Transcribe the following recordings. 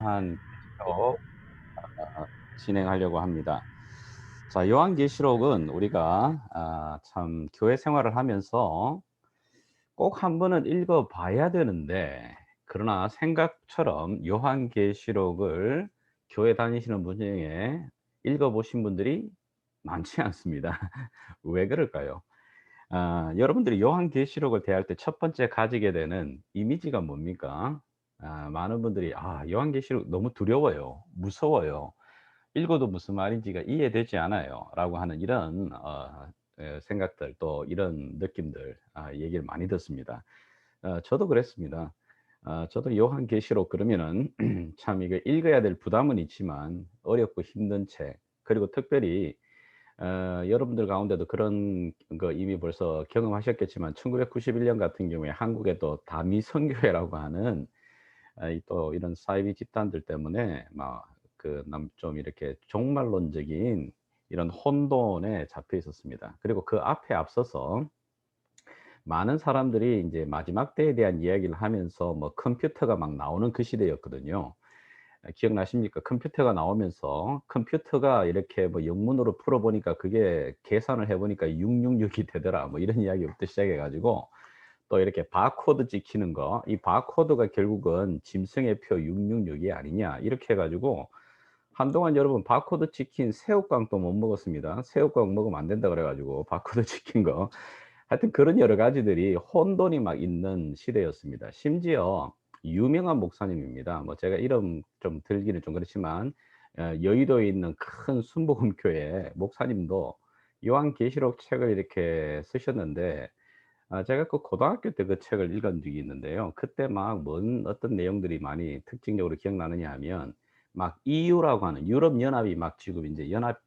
한 계시록 진행하려고 합니다. 자, 요한계시록은 우리가 참 교회 생활을 하면서 꼭 한 번은 읽어 봐야 되는데, 그러나 생각처럼 요한계시록을 교회 다니시는 분 중에 읽어 보신 분들이 많지 않습니다. 왜 그럴까요? 여러분들이 요한계시록을 대할 때 첫 번째 가지게 되는 이미지가 뭡니까? 많은 분들이 요한계시록 너무 두려워요. 무서워요. 읽어도 무슨 말인지가 이해되지 않아요."라고 하는 이런 생각들, 또 이런 느낌들, 얘기를 많이 듣습니다. 저도 그랬습니다. 저도 요한계시록 그러면은 참 이거 읽어야 될 부담은 있지만 어렵고 힘든 책, 그리고 특별히 여러분들 가운데도 그런 거 이미 벌써 경험하셨겠지만 1991년 같은 경우에 한국에 또 다미선교회라고 하는 이 또 이런 사이비 집단들 때문에 막 좀 이렇게 종말론적인 이런 혼돈에 잡혀 있었습니다. 그리고 그 앞에 앞서서 많은 사람들이 인제 마지막 때에 대한 이야기를 하면서 뭐 컴퓨터가 막 나오는 그 시대였거든요. 기억나십니까? 컴퓨터가 나오면서 컴퓨터가 이렇게 뭐 영문으로 풀어 보니까 그게 계산을 해 보니까 666이 되더라, 뭐 이런 이야기부터 시작해 가지고 또 이렇게 바코드 찍히는 거, 이 바코드가 결국은 짐승의 표 666이 아니냐, 이렇게 해 가지고 한동안 여러분 바코드 찍힌 새우깡도 못 먹었습니다. 새우깡 먹으면 안 된다 그래 가지고 바코드 찍힌 거. 하여튼 그런 여러 가지들이 혼돈이 막 있는 시대였습니다. 심지어 유명한 목사님입니다. 뭐 제가 이름 좀 들기는 좀 그렇지만 여의도에 있는 큰 순복음교회 목사님도 요한계시록 책을 이렇게 쓰셨는데, 제가 그 고등학교 때 그 책을 읽은 적이 있는데요. 그때 막 어떤 내용들이 많이 특징적으로 기억나느냐 하면, 막 EU라고 하는 유럽 연합이 막 지금 인제 연합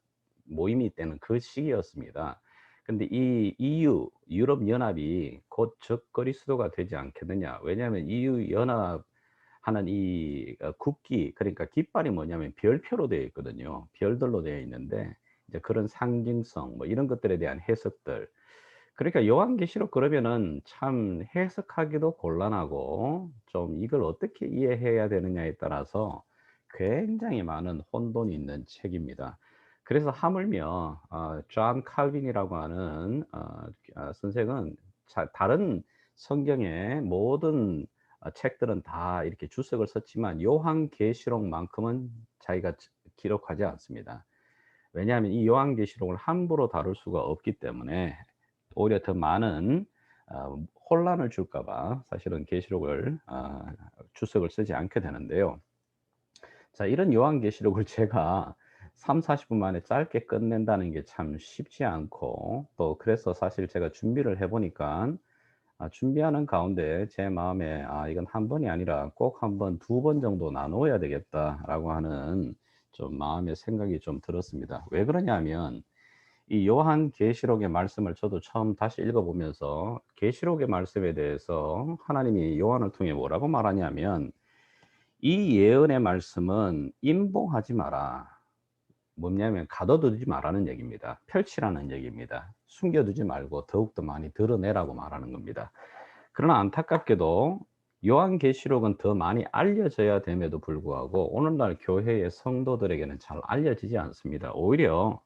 모임이 되는 그 시기였습니다. 근데 이 EU 유럽 연합이 곧 적거리 수도가 되지 않겠느냐. 왜냐하면 EU 연합하는 이 국기, 그러니까 깃발이 뭐냐면 별표로 되어 있거든요. 별들로 되어 있는데 이제 그런 상징성 뭐 이런 것들에 대한 해석들, 그러니까 요한계시록 그러면은 참 해석하기도 gon란하고 좀 이걸 어떻게 이해해야 되느냐에 따라서 굉장히 많은 혼돈이 있는 책입니다. 그래서 하물며 존 칼빈이라고 하는 선생은 다른 성경의 모든 책들은 다 이렇게 주석을 썼지만 요한계시록만큼은 자기가 기록하지 않습니다. 왜냐하면 이 요한계시록을 함부로 다룰 수가 없기 때문에 오히려 더 많은 혼란을 줄까 봐 사실은 계시록을 주석을 쓰지 않게 되는데요. 자, 이런 요한계시록을 제가 30-40분 만에 짧게 끝낸다는 게 참 쉽지 않고, 또 그래서 사실 제가 준비를 해 보니까 준비하는 가운데 제 마음에 '이건 한 번이 아니라 꼭 한 번, 두 번 정도 나누어야 되겠다.'라고 하는 좀 마음의 생각이 좀 들었습니다. 왜 그러냐면 이 요한계시록의 말씀을 저도 처음 다시 읽어 보면서 계시록의 말씀에 대해서 하나님이 요한을 통해 뭐라고 말하냐면, "이 예언의 말씀은 임봉하지 마라." 뭐냐면 가둬두지 말라는 얘기입니다. 펼치라는 얘기입니다. 숨겨두지 말고 더욱더 많이 드러내라고 말하는 겁니다. 그러나 안타깝게도 요한계시록은 더 많이 알려져야 됨에도 불구하고 오늘날 교회의 성도들에게는 잘 알려지지 않습니다. 오히려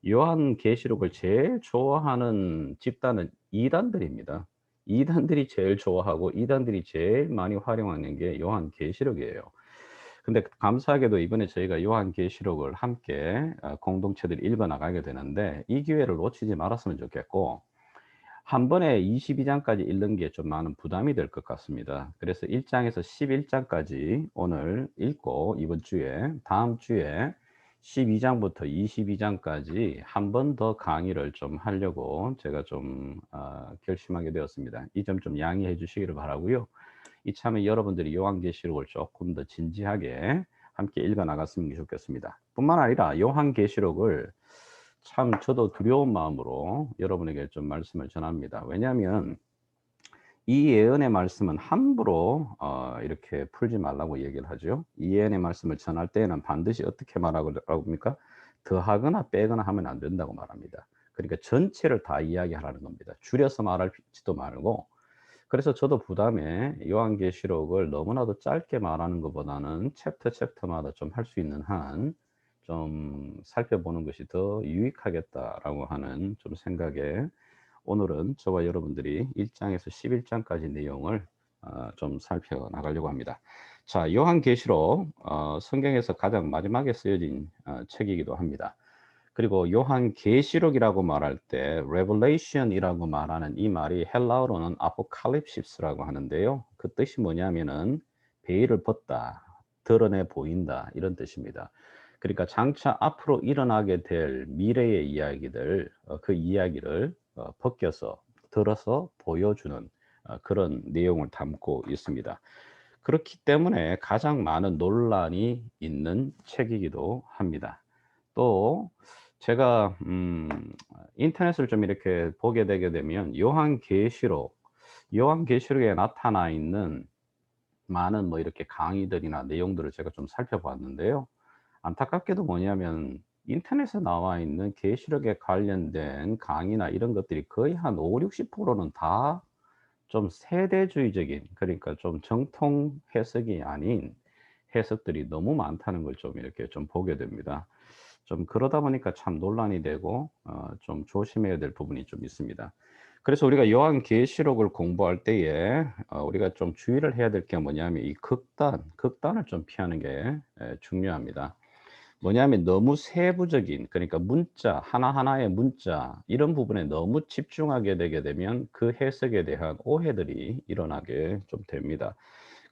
요한계시록을 제일 좋아하는 집단은 이단들입니다. 이단들이 제일 좋아하고 이단들이 제일 많이 활용하는 게 요한계시록이에요. 근데 감사하게도 이번에 저희가 요한계시록을 함께 공동체들이 읽어 나가게 되는데, 이 기회를 놓치지 말았으면 좋겠고, 한 번에 22 장까지 읽는 게 좀 많은 부담이 될 것 같습니다. 그래서 1 장에서 11 장까지 오늘 읽고, 이번 주에 다음 주에 12 장부터 22 장까지 한 번 더 강의를 좀 하려고 제가 좀 결심하게 되었습니다. 이 점 좀 양해해 주시기를 바라고요. 이참에 여러분들이 요한계시록을 조금 더 진지하게 함께 읽어 나갔으면 좋겠습니다. 뿐만 아니라 요한계시록을 참 저도 두려운 마음으로 여러분에게 좀 말씀을 전합니다. 왜냐하면 이 예언의 말씀은 함부로 이렇게 풀지 말라고 얘기를 하죠. 이 예언의 말씀을 전할 때에는 반드시 어떻게 말하고 합니까? 더하거나 빼거나 하면 안 된다고 말합니다. 그러니까 전체를 다 이야기하라는 겁니다. 줄여서 말할지도 말고, 그래서 저도 부담에 요한계시록을 너무나도 짧게 말하는 것보다는 챕터마다 좀 할 수 있는 한 좀 살펴보는 것이 더 유익하겠다라고 하는 좀 생각에 오늘은 저와 여러분들이 1 장에서 11 장까지 내용을 좀 살펴나가려고 합니다. 자, 요한계시록 성경에서 가장 마지막에 쓰여진 책이기도 합니다. 그리고 요한계시록이라고 말할 때 revelation이라고 말하는 이 말이 헬라어로는 apocalypsis라고 하는데요. 그 뜻이 뭐냐면은 베일을 벗다, 드러내 보인다 이런 뜻입니다. 그러니까 장차 앞으로 일어나게 될 미래의 이야기들, 그 이야기를 벗겨서 들어서 보여주는 그런 내용을 담고 있습니다. 그렇기 때문에 가장 많은 논란이 있는 책이기도 합니다. 또 제가 인터넷을 좀 이렇게 보게 되게 되면 요한계시록에 나타나 있는 많은 뭐 이렇게 강의들이나 내용들을 제가 좀 살펴봤는데요. 안타깝게도 뭐냐면 인터넷에 나와 있는 계시록에 관련된 강의나 이런 것들이 거의 한 50-60%는 다 좀 세대주의적인, 그러니까 좀 정통 해석이 아닌 해석들이 너무 많다는 걸 좀 이렇게 좀 보게 됩니다. 좀 그러다 보니까 참 논란이 되고 좀 조심해야 될 부분이 좀 있습니다. 그래서 우리가 요한계시록을 공부할 때에 우리가 좀 주의를 해야 될 게 뭐냐면 이 극단을 좀 피하는 게 중요합니다. 뭐냐면 너무 세부적인, 그러니까 문자 하나하나의 문자 이런 부분에 너무 집중하게 되게 되면 그 해석에 대한 오해들이 일어나게 좀 됩니다.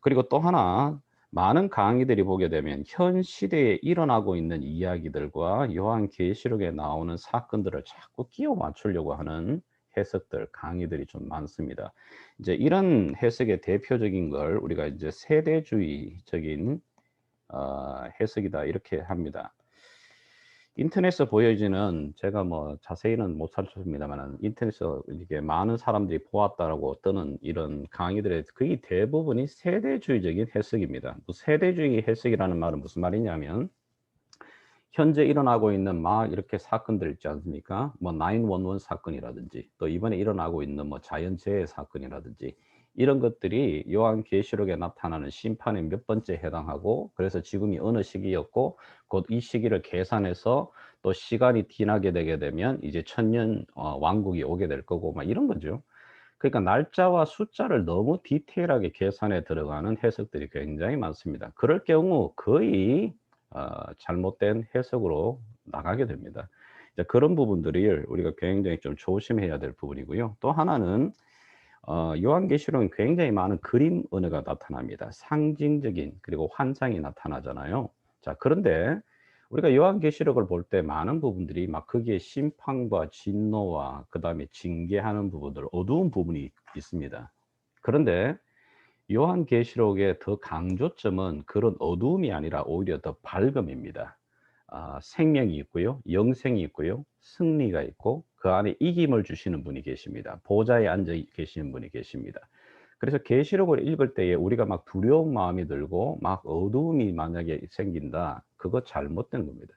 그리고 또 하나, 많은 강의들이 보게 되면 현 시대에 일어나고 있는 이야기들과 요한계시록에 나오는 사건들을 자꾸 끼워 맞추려고 하는 해석들, 강의들이 좀 많습니다. 이제 이런 해석의 대표적인 걸 우리가 이제 세대주의적인 해석이다 이렇게 합니다. 인터넷에서 보여지는, 제가 뭐 자세히는 못 찾았습니다만은 인터넷에서 이게 많은 사람들이 보았다라고 뜨는 이런 강의들의 거의 대부분이 세대주의적인 해석입니다. 뭐 세대주의 해석이라는 말은 무슨 말이냐면 현재 일어나고 있는 막 이렇게 사건들 있지 않습니까? 뭐 911 사건이라든지 또 이번에 일어나고 있는 뭐 자연재해 사건이라든지 이런 것들이 요한계시록에 나타나는 심판의 몇 번째에 해당하고, 그래서 지금이 어느 시기였고 곧 이 시기를 계산해서 또 시간이 지나게 되게 되면 이제 천년 왕국이 오게 될 거고 막 이런 거죠. 그러니까 날짜와 숫자를 너무 디테일하게 계산해 들어가는 해석들이 굉장히 많습니다. 그럴 경우 거의 잘못된 해석으로 나가게 됩니다. 이제 그런 부분들이 우리가 굉장히 좀 조심해야 될 부분이고요. 또 하나는 요한계시록은 굉장히 많은 그림 언어가 나타납니다. 상징적인, 그리고 환상이 나타나잖아요. 자, 그런데 우리가 요한계시록을 볼 때 많은 부분들이 막 거기에 심판과 진노와 그다음에 징계하는 부분들, 어두운 부분이 있습니다. 그런데 요한계시록의 더 강조점은 그런 어두움이 아니라 오히려 더 밝음입니다. 생명이 있고요. 영생이 있고요. 승리가 있고 그 안에 이김을 주시는 분이 계십니다. 보좌에 앉아 계시는 분이 계십니다. 그래서 계시록을 읽을 때에 우리가 막 두려운 마음이 들고 막 어두움이 만약에 생긴다. 그거 잘못된 겁니다.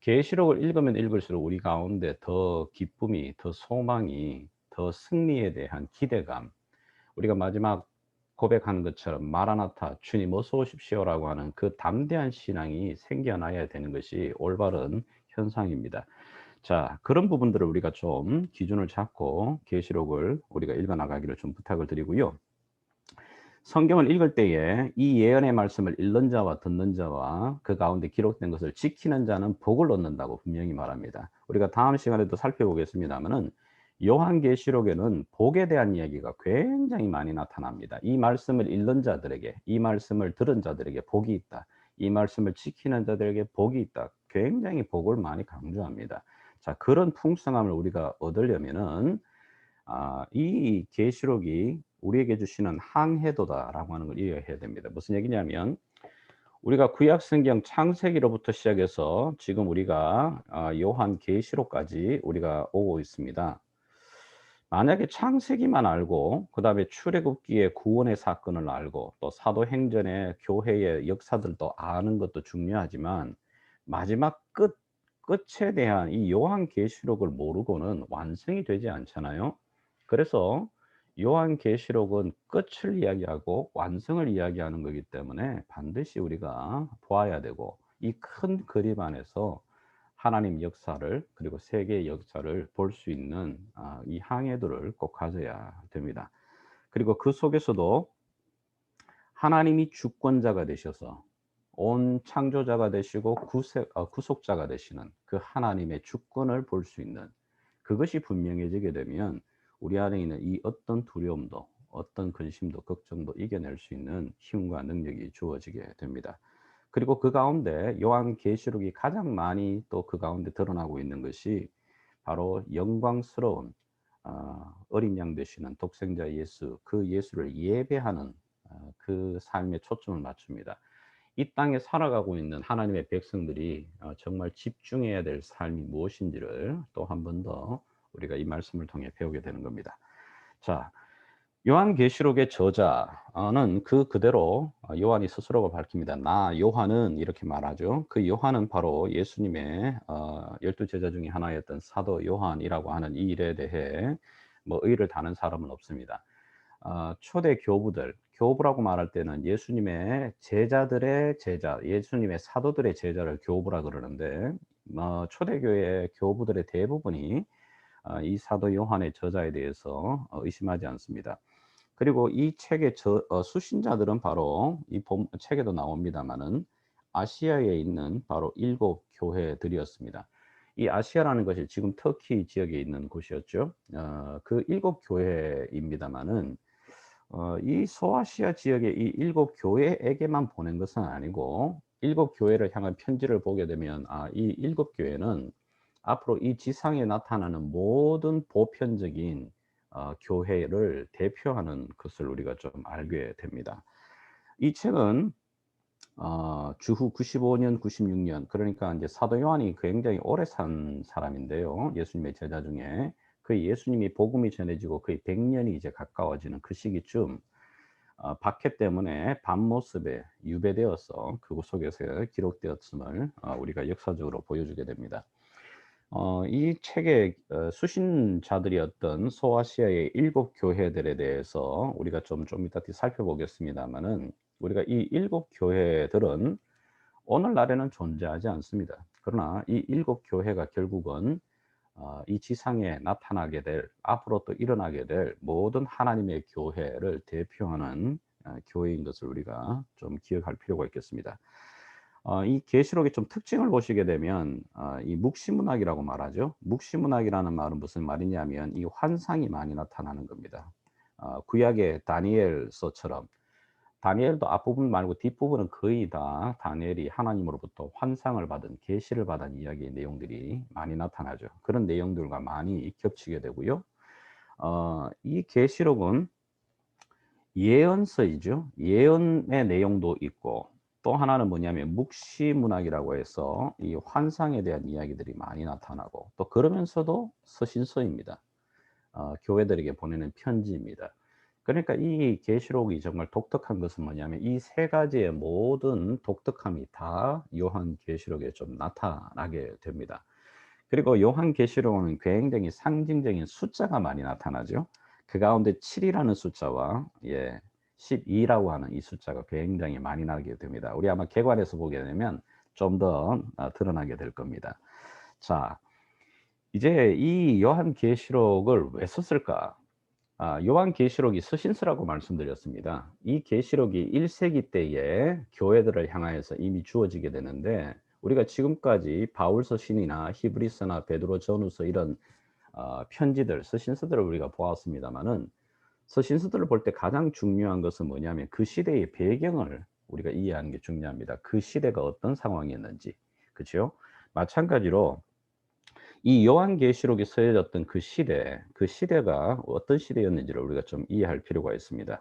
계시록을 읽으면 읽을수록 우리 가운데 더 기쁨이, 더 소망이, 더 승리에 대한 기대감, 우리가 마지막 고백하는 것처럼 마라나타 주님 어서 오십시오라고 하는 그 담대한 신앙이 생겨나야 되는 것이 올바른 현상입니다. 자, 그런 부분들을 우리가 좀 기준을 잡고 계시록을 우리가 읽어 나가기를 좀 부탁을 드리고요. 성경을 읽을 때에 이 예언의 말씀을 읽는 자와 듣는 자와 그 가운데 기록된 것을 지키는 자는 복을 얻는다고 분명히 말합니다. 우리가 다음 시간에도 살펴보겠습니다만은 요한계시록에는 복에 대한 이야기가 굉장히 많이 나타납니다. 이 말씀을 읽는 자들에게, 이 말씀을 들은 자들에게 복이 있다. 이 말씀을 지키는 자들에게 복이 있다. 굉장히 복을 많이 강조합니다. 자, 그런 풍성함을 우리가 얻으려면은 이 계시록이 우리에게 주시는 항해도다라고 하는 걸 이해해야 됩니다. 무슨 얘기냐면 우리가 구약 성경 창세기로부터 시작해서 지금 우리가 요한계시록까지 우리가 오고 있습니다. 만약에 창세기만 알고 그다음에 출애굽기의 구원의 사건을 알고 또 사도행전의 교회의 역사들도 아는 것도 중요하지만 마지막 끝에 대한 이 요한계시록을 모르고는 완성이 되지 않잖아요. 그래서 요한계시록은 끝을 이야기하고 완성을 이야기하는 거기 때문에 반드시 우리가 보아야 되고, 이 큰 그림 안에서 하나님 역사를, 그리고 세계의 역사를 볼 수 있는 이 항해도를 꼭 가져야 됩니다. 그리고 그 속에서도 하나님이 주권자가 되셔서 온 창조자가 되시고 구속자가 되시는 그 하나님의 주권을 볼 수 있는, 그것이 분명해지게 되면 우리 안에 있는 이 어떤 두려움도, 어떤 근심도, 걱정도 이겨낼 수 있는 힘과 능력이 주어지게 됩니다. 그리고 그 가운데 요한계시록이 가장 많이 또 그 가운데 드러나고 있는 것이 바로 영광스러운 어린 양 되시는 독생자 예수, 그 예수를 예배하는 그 삶에 초점을 맞춥니다. 이 땅에 살아가고 있는 하나님의 백성들이 정말 집중해야 될 삶이 무엇인지를 또 한 번 더 우리가 이 말씀을 통해 배우게 되는 겁니다. 자, 요한계시록의 저자는 그 그대로 요한이 스스로가 밝힙니다. 나 요한은 이렇게 말하죠. 그 요한은 바로 예수님의 12제자 중에 하나였던 사도 요한이라고 하는 이 일에 대해 뭐 의의를 다는 사람은 없습니다. 초대 교부들, 교부라고 말할 때는 예수님의 제자들의 제자, 예수님의 사도들의 제자를 교부라 그러는데, 초대교회 교부들의 대부분이 이 사도 요한의 저자에 대해서 의심하지 않습니다. 그리고 이 책의 수신자들은 바로 이 책에도 나옵니다마는 아시아에 있는 바로 7교회들이었습니다. 이 아시아라는 것이 지금 터키 지역에 있는 곳이었죠. 그 7교회입니다마는 이 소아시아 지역의 이 7교회에게만 보낸 것은 아니고, 7교회를 향한 편지를 보게 되면 이 7교회는 앞으로 이 지상에 나타나는 모든 보편적인 교회를 대표하는 것을 우리가 좀 알게 됩니다. 이 책은 주후 95년, 96년, 그러니까 이제 사도 요한이 굉장히 오래 산 사람인데요. 예수님의 제자 중에 그 예수님이 복음이 전해지고 거의 100년이 이제 가까워지는 그 시기쯤 박해 때문에 밤모습에 유배되어서 그 속에서 기록되었음을 우리가 역사적으로 보여주게 됩니다. 이 책의 수신자들이었던 소아시아의 7교회들에 대해서 우리가 좀 이따 살펴보겠습니다마는, 우리가 이 7교회들은 오늘날에는 존재하지 않습니다. 그러나 이 7교회가 결국은 이 지상에 나타나게 될, 앞으로 또 일어나게 될 모든 하나님의 교회를 대표하는 교회인 것을 우리가 좀 기억할 필요가 있겠습니다. 이 계시록의 좀 특징을 보시게 되면 이 묵시문학이라고 말하죠. 묵시문학이라는 말은 무슨 말이냐면 이 환상이 많이 나타나는 겁니다. 구약의 다니엘서처럼, 다니엘도 앞부분 말고 뒷부분은 거의 다 다니엘이 하나님으로부터 환상을 받은, 계시를 받은 이야기의 내용들이 많이 나타나죠. 그런 내용들과 많이 겹치게 되고요. 이 계시록은 예언서이죠. 예언의 내용도 있고, 또 하나는 뭐냐면 묵시문학이라고 해서 이 환상에 대한 이야기들이 많이 나타나고, 또 그러면서도 서신서입니다. 교회들에게 보내는 편지입니다. 그러니까 이 계시록이 정말 독특한 것은 뭐냐면 이 세 가지의 모든 독특함이 다 요한계시록에 좀 나타나게 됩니다. 그리고 요한계시록은 굉장히 상징적인 숫자가 많이 나타나죠. 그 가운데 7이라는 숫자와 12라고 하는 이 숫자가 굉장히 많이 나게 됩니다. 우리 아마 개관에서 보게 되면 좀 더 드러나게 될 겁니다. 자, 이제 이 요한계시록을 왜 썼을까? 요한계시록이 서신서라고 말씀드렸습니다. 이 계시록이 1세기 때에 교회들을 향하여서 이미 주어지게 되는데, 우리가 지금까지 바울 서신이나 히브리서나 베드로 전후서 이런 편지들, 서신서들을 우리가 보았습니다마는, 서신서들을 볼 때 가장 중요한 것은 뭐냐면 그 시대의 배경을 우리가 이해하는 게 중요합니다. 그 시대가 어떤 상황이었는지. 그렇죠? 마찬가지로 이 요한계시록이 쓰여졌던 그 시대, 그 시대가 어떤 시대였는지를 우리가 좀 이해할 필요가 있습니다.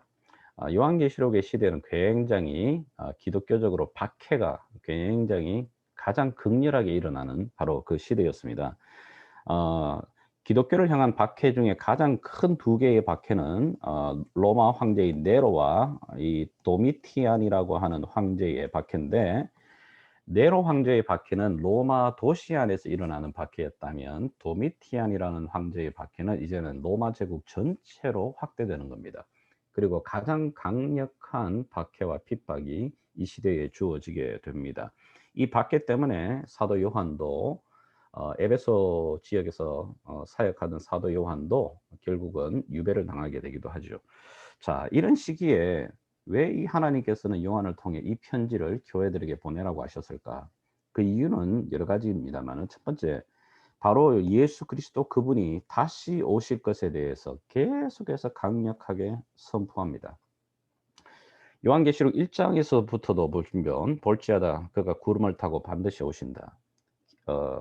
요한계시록의 시대는 굉장히 기독교적으로 박해가 굉장히 가장 극렬하게 일어나는 바로 그 시대였습니다. 기독교를 향한 박해 중에 가장 큰 두 개의 박해는 로마 황제인 네로와 이 도미티안이라고 하는 황제의 박해인데, 네로 황제의 박해는 로마 도시 안에서 일어나는 박해였다면 도미티안이라는 황제의 박해는 이제는 로마 제국 전체로 확대되는 겁니다. 그리고 가장 강력한 박해와 핍박이 이 시대에 주어지게 됩니다. 이 박해 때문에 사도 요한도 에베소 지역에서 사역하던 사도 요한도 결국은 유배를 당하게 되기도 하죠. 자, 이런 시기에 왜 이 하나님께서는 요한을 통해 이 편지를 교회들에게 보내라고 하셨을까? 그 이유는 여러 가지입니다만, 첫 번째, 바로 예수 그리스도 그분이 다시 오실 것에 대해서 계속해서 강력하게 선포합니다. 요한계시록 1장에서부터도 보시면 볼지어다 그가 구름을 타고 반드시 오신다.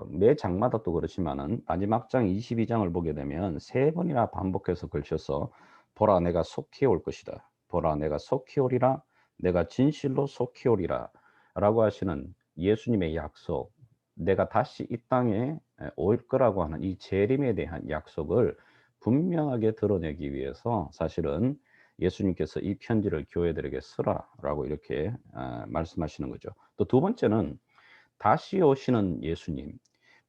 매 장마다 또 그렇지만은 마지막 장 22장을 보게 되면 세 번이나 반복해서 걸쳐서 보라 내가 속히 올 것이다. 보라 내가 속히 오리라. 내가 진실로 속히 오리라. 라고 하시는 예수님의 약속, 내가 다시 이 땅에 올 거라고 하는 이 재림에 대한 약속을 분명하게 드러내기 위해서 사실은 예수님께서 이 편지를 교회들에게 쓰라라고 이렇게 말씀하시는 거죠. 또 두 번째는 다시 오시는 예수님,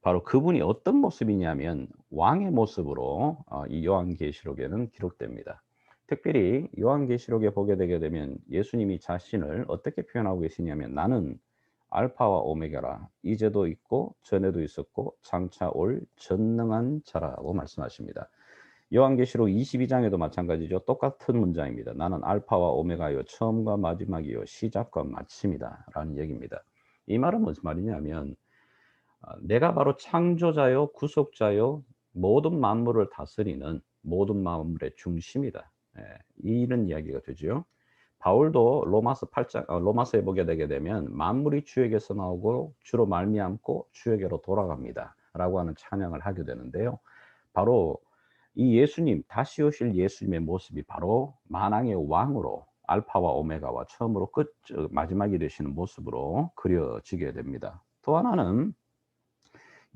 바로 그분이 어떤 모습이냐면 왕의 모습으로 이 요한계시록에는 기록됩니다. 특별히 요한계시록에 보게 되게 되면 예수님이 자신을 어떻게 표현하고 계시냐면 나는 알파와 오메가라, 이제도 있고 전에도 있었고 장차 올 전능한 자라고 말씀하십니다. 요한계시록 22장에도 마찬가지죠. 똑같은 문장입니다. 나는 알파와 오메가요, 처음과 마지막이요, 시작과 마침이다 라는 얘기입니다. 이 말은 무슨 말이냐면 내가 바로 창조자요 구속자요 모든 만물을 다스리는 모든 만물의 중심이다. 예, 이런 이야기가 되죠. 바울도 로마서 8장 로마서에 보게 되게 되면 만물이 주에게서 나오고 주로 말미암고 주에게로 돌아갑니다라고 하는 찬양을 하게 되는데요. 바로 이 예수님, 다시 오실 예수님의 모습이 바로 만왕의 왕으로 알파와 오메가와 처음으로 끝 마지막이 되시는 모습으로 그려지게 됩니다. 또 하나는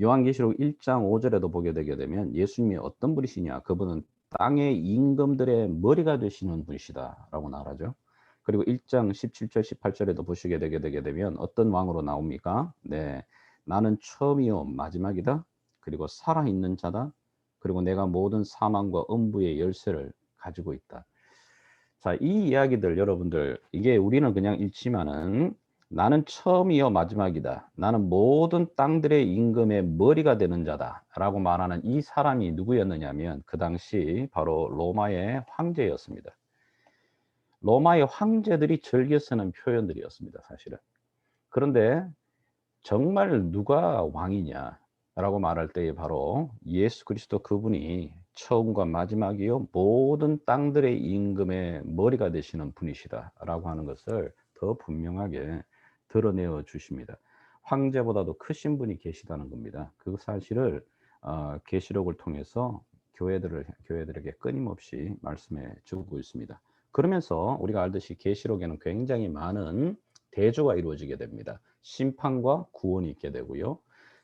요한계시록 1장 5절에도 보게 되게 되면 예수님이 어떤 분이시냐, 그분은 땅의 임금들의 머리가 되시는 분이시다라고 말하죠. 그리고 1장 17절 18절에도 보시게 되게 되면 어떤 왕으로 나옵니까? 네, 나는 처음이요 마지막이다. 그리고 살아있는 자다. 그리고 내가 모든 사망과 음부의 열쇠를 가지고 있다. 자, 이 이야기들 여러분들, 이게 우리는 그냥 읽지만은 나는 처음이요 마지막이다. 나는 모든 땅들의 임금의 머리가 되는 자다. 라고 말하는 이 사람이 누구였느냐면 그 당시 바로 로마의 황제였습니다. 로마의 황제들이 즐겨 쓰는 표현들이었습니다, 사실은. 그런데 정말 누가 왕이냐라고 말할 때에 바로 예수 그리스도 그분이 처음과 마지막이요 모든 땅들의 임금의 머리가 되시는 분이시다라고 하는 것을 더 분명하게 드러내어 주십니다. 황제보다도 크신 분이 계시다는 겁니다. 그 사실을 계시록을 통해서 교회들에게 끊임없이 말씀해 주고 있습니다. 그러면서 우리가 알듯이 계시록에는 굉장히 많은 대조가 이루어지게 됩니다. 심판과 구원이 있게 되고요.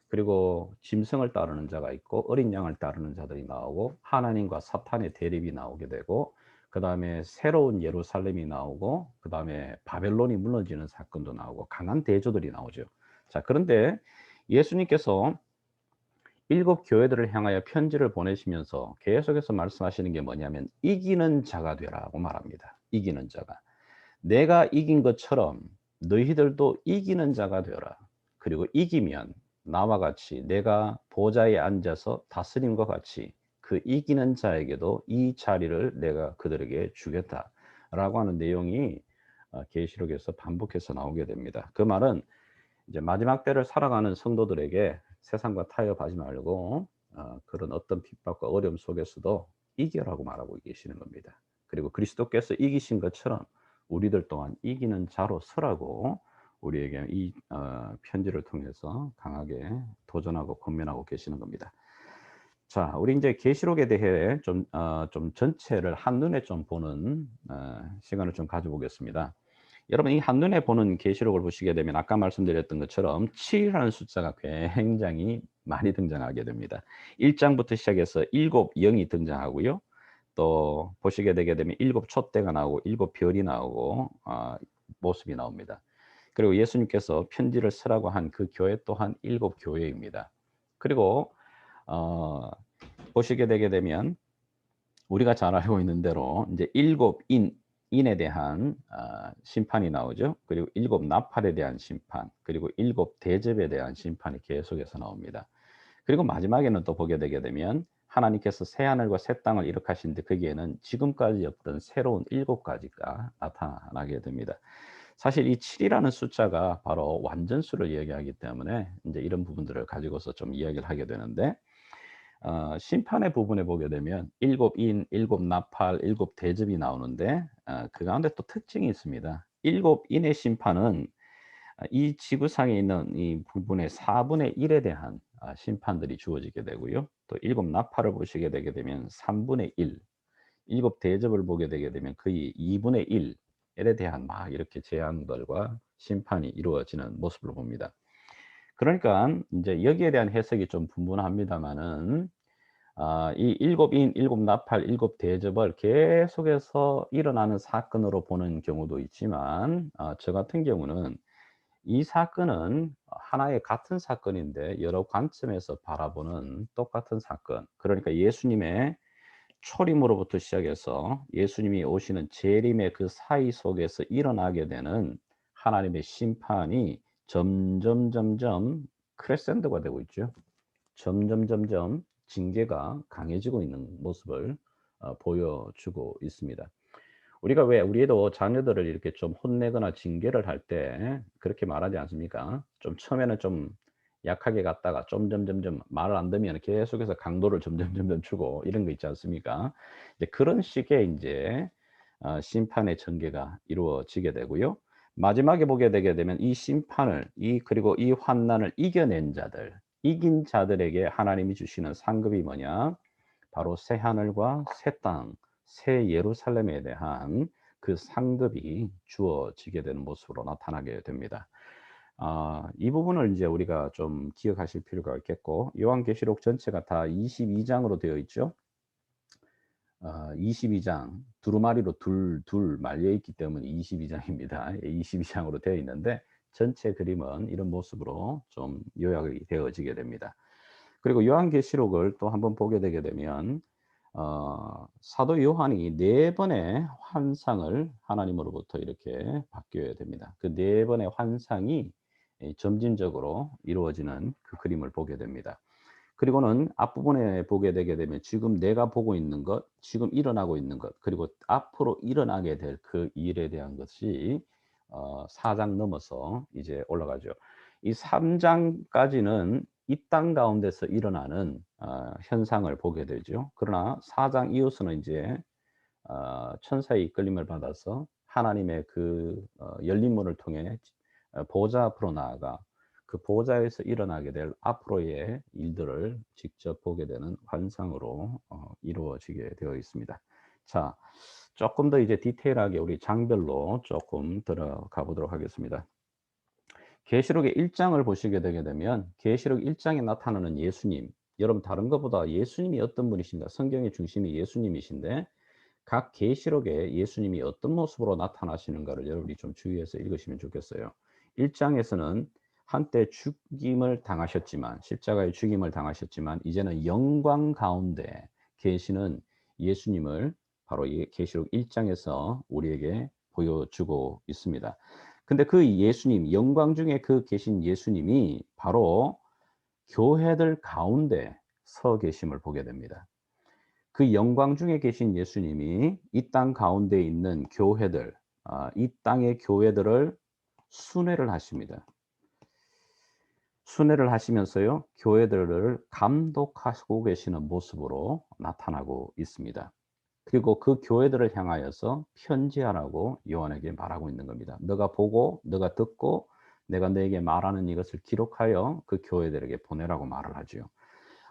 그리고 짐승을 따르는 자가 있고 어린 양을 따르는 자들이 나오고 하나님과 사탄의 대립이 나오게 되고 그다음에 새로운 예루살렘이 나오고 그다음에 바벨론이 무너지는 사건도 나오고 강한 대조들이 나오죠. 자, 그런데 예수님께서 일곱 교회들을 향하여 편지를 보내시면서 계속해서 말씀하시는 게 뭐냐면 이기는 자가 되라고 말합니다. 이기는 자가. 내가 이긴 것처럼 너희들도 이기는 자가 되어라. 그리고 이기면 나와 같이 내가 보좌에 앉아서 다스림과 같이 그 이기는 자에게도 이 자리를 내가 그들에게 주겠다라고 하는 내용이 계시록에서 반복해서 나오게 됩니다. 그 말은 이제 마지막 때를 살아가는 성도들에게 세상과 타협하지 말고 그런 어떤 핍박과 어려움 속에서도 이겨라고 말하고 계시는 겁니다. 그리고 그리스도께서 이기신 것처럼 우리들 또한 이기는 자로 서라고 우리에게 이 편지를 통해서 강하게 도전하고 권면하고 계시는 겁니다. 자, 우리 이제 계시록에 대해 좀 전체를 한눈에 좀 보는 시간을 좀 가져보겠습니다. 여러분 이 한눈에 보는 계시록을 보시게 되면 아까 말씀드렸던 것처럼 7이라는 숫자가 굉장히 많이 등장하게 됩니다. 1장부터 시작해서 7 영이 등장하고요. 또 보시게 되게 되면 7 촛대가 나오고 7 별이 나오고 모습이 나옵니다. 그리고 예수님께서 편지를 쓰라고 한 그 교회 또한 7교회입니다. 그리고 어 보시게 되게 되면 우리가 잘 알고 있는 대로 이제 7인에 대한 심판이 나오죠. 그리고 7나팔에 대한 심판, 그리고 7대접에 대한 심판이 계속해서 나옵니다. 그리고 마지막에는 또 보게 되게 되면 하나님께서 새 하늘과 새 땅을 이룩하시는데 거기에는 지금까지 없던 새로운 7가지가 나타나게 됩니다. 사실 이 7이라는 숫자가 바로 완전수를 이야기하기 때문에 인제 이런 부분들을 가지고서 좀 이야기를 하게 되는데 심판의 부분에 보게 되면 7인, 7나팔, 7대접이 나오는데 그 가운데 또 특징이 있습니다. 7인의 심판은 이 지구상에 있는 이 부분의 4분의 1에 대한 심판들이 주어지게 되고요. 또 7나팔을 보시게 되게 되면 3분의 1, 7대접을 보게 되게 되면 거의 2분의 1에 대한 막 이렇게 재앙들과 심판이 이루어지는 모습을 봅니다. 그러니깐 인제 여기에 대한 해석이 좀 분분합니다마는 이 7인, 7나팔, 7대접을 계속해서 일어나는 사건으로 보는 경우도 있지만 저 같은 경우는 이 사건은 하나의 같은 사건인데 여러 관점에서 바라보는 똑같은 사건. 그러니까 예수님의 초림으로부터 시작해서 예수님이 오시는 재림의 그 사이 속에서 일어나게 되는 하나님의 심판이 점점 크레센도가 되고 있죠. 점점 징계가 강해지고 있는 모습을 보여주고 있습니다. 우리가 왜 우리도 자녀들을 이렇게 좀 혼내거나 징계를 할 때 그렇게 말하지 않습니까? 좀 처음에는 좀 약하게 갔다가 점점점점 말을 안 듣면 계속해서 강도를 점점점점 주고 이런 거 있지 않습니까? 이제 그런 식의 인제 심판의 전개가 이루어지게 되고요. 마지막에 보게 되게 되면 이 심판을 그리고 이 환난을 이겨낸 자들, 이긴 자들에게 하나님이 주시는 상급이 뭐냐? 바로 새 하늘과 새 땅, 새 예루살렘에 대한 그 상급이 주어지게 되는 모습으로 나타나게 됩니다. 이 부분을 이제 우리가 좀 기억하실 필요가 있겠고, 요한계시록 전체가 다 22장으로 되어 있죠. 22장 두루마리로 둘 말려 있기 때문에 22장입니다. 22장으로 되어 있는데 전체 그림은 이런 모습으로 좀 요약이 되어지게 됩니다. 그리고 요한계시록을 또 한번 보게 되게 되면 사도 요한이 4번의 환상을 하나님으로부터 이렇게 받게 됩니다. 그 4번의 환상이 점진적으로 이루어지는 그 그림을 보게 됩니다. 그리고는 앞부분에 보게 되게 되면 지금 내가 보고 있는 것, 지금 일어나고 있는 것, 그리고 앞으로 일어나게 될 그 일에 대한 것이 4장 넘어서 이제 올라가죠. 이 3장까지는 이 땅 가운데서 일어나는 현상을 보게 되죠. 그러나 4장 이후서는 이제 천사의 이끌림을 받아서 하나님의 그 열린 문을 통해 보좌 앞으로 나아가 그 보좌에서 일어나게 될 앞으로의 일들을 직접 보게 되는 환상으로 이루어지게 되어 있습니다. 자, 조금 더 이제 디테일하게 우리 장별로 조금 들어가 보도록 하겠습니다. 계시록의 1장을 보시게 되게 되면 계시록 1장에 나타나는 예수님, 여러분 다른 것보다 예수님이 어떤 분이신가? 성경의 중심이 예수님이신데 각 계시록에 예수님이 어떤 모습으로 나타나시는가를 여러분이 좀 주의해서 읽으시면 좋겠어요. 1장에서는 한때 죽임을 당하셨지만 십자가의 죽임을 당하셨지만 이제는 영광 가운데 계시는 예수님을 바로 이 계시록 1장에서 우리에게 보여주고 있습니다. 근데 그 예수님, 영광 중에 그 계신 예수님이 바로 교회들 가운데 서 계심을 보게 됩니다. 그 영광 중에 계신 예수님이 이 땅 가운데 있는 교회들, 이 땅의 교회들을 순회를 하십니다. 순회를 하시면서요, 교회들을 감독하시고 계시는 모습으로 나타나고 있습니다. 그리고 그 교회들을 향하여서 편지하라고 요한에게 말하고 있는 겁니다. 너가 보고, 너가 듣고, 내가 너에게 말하는 이것을 기록하여 그 교회들에게 보내라고 말을 하지요.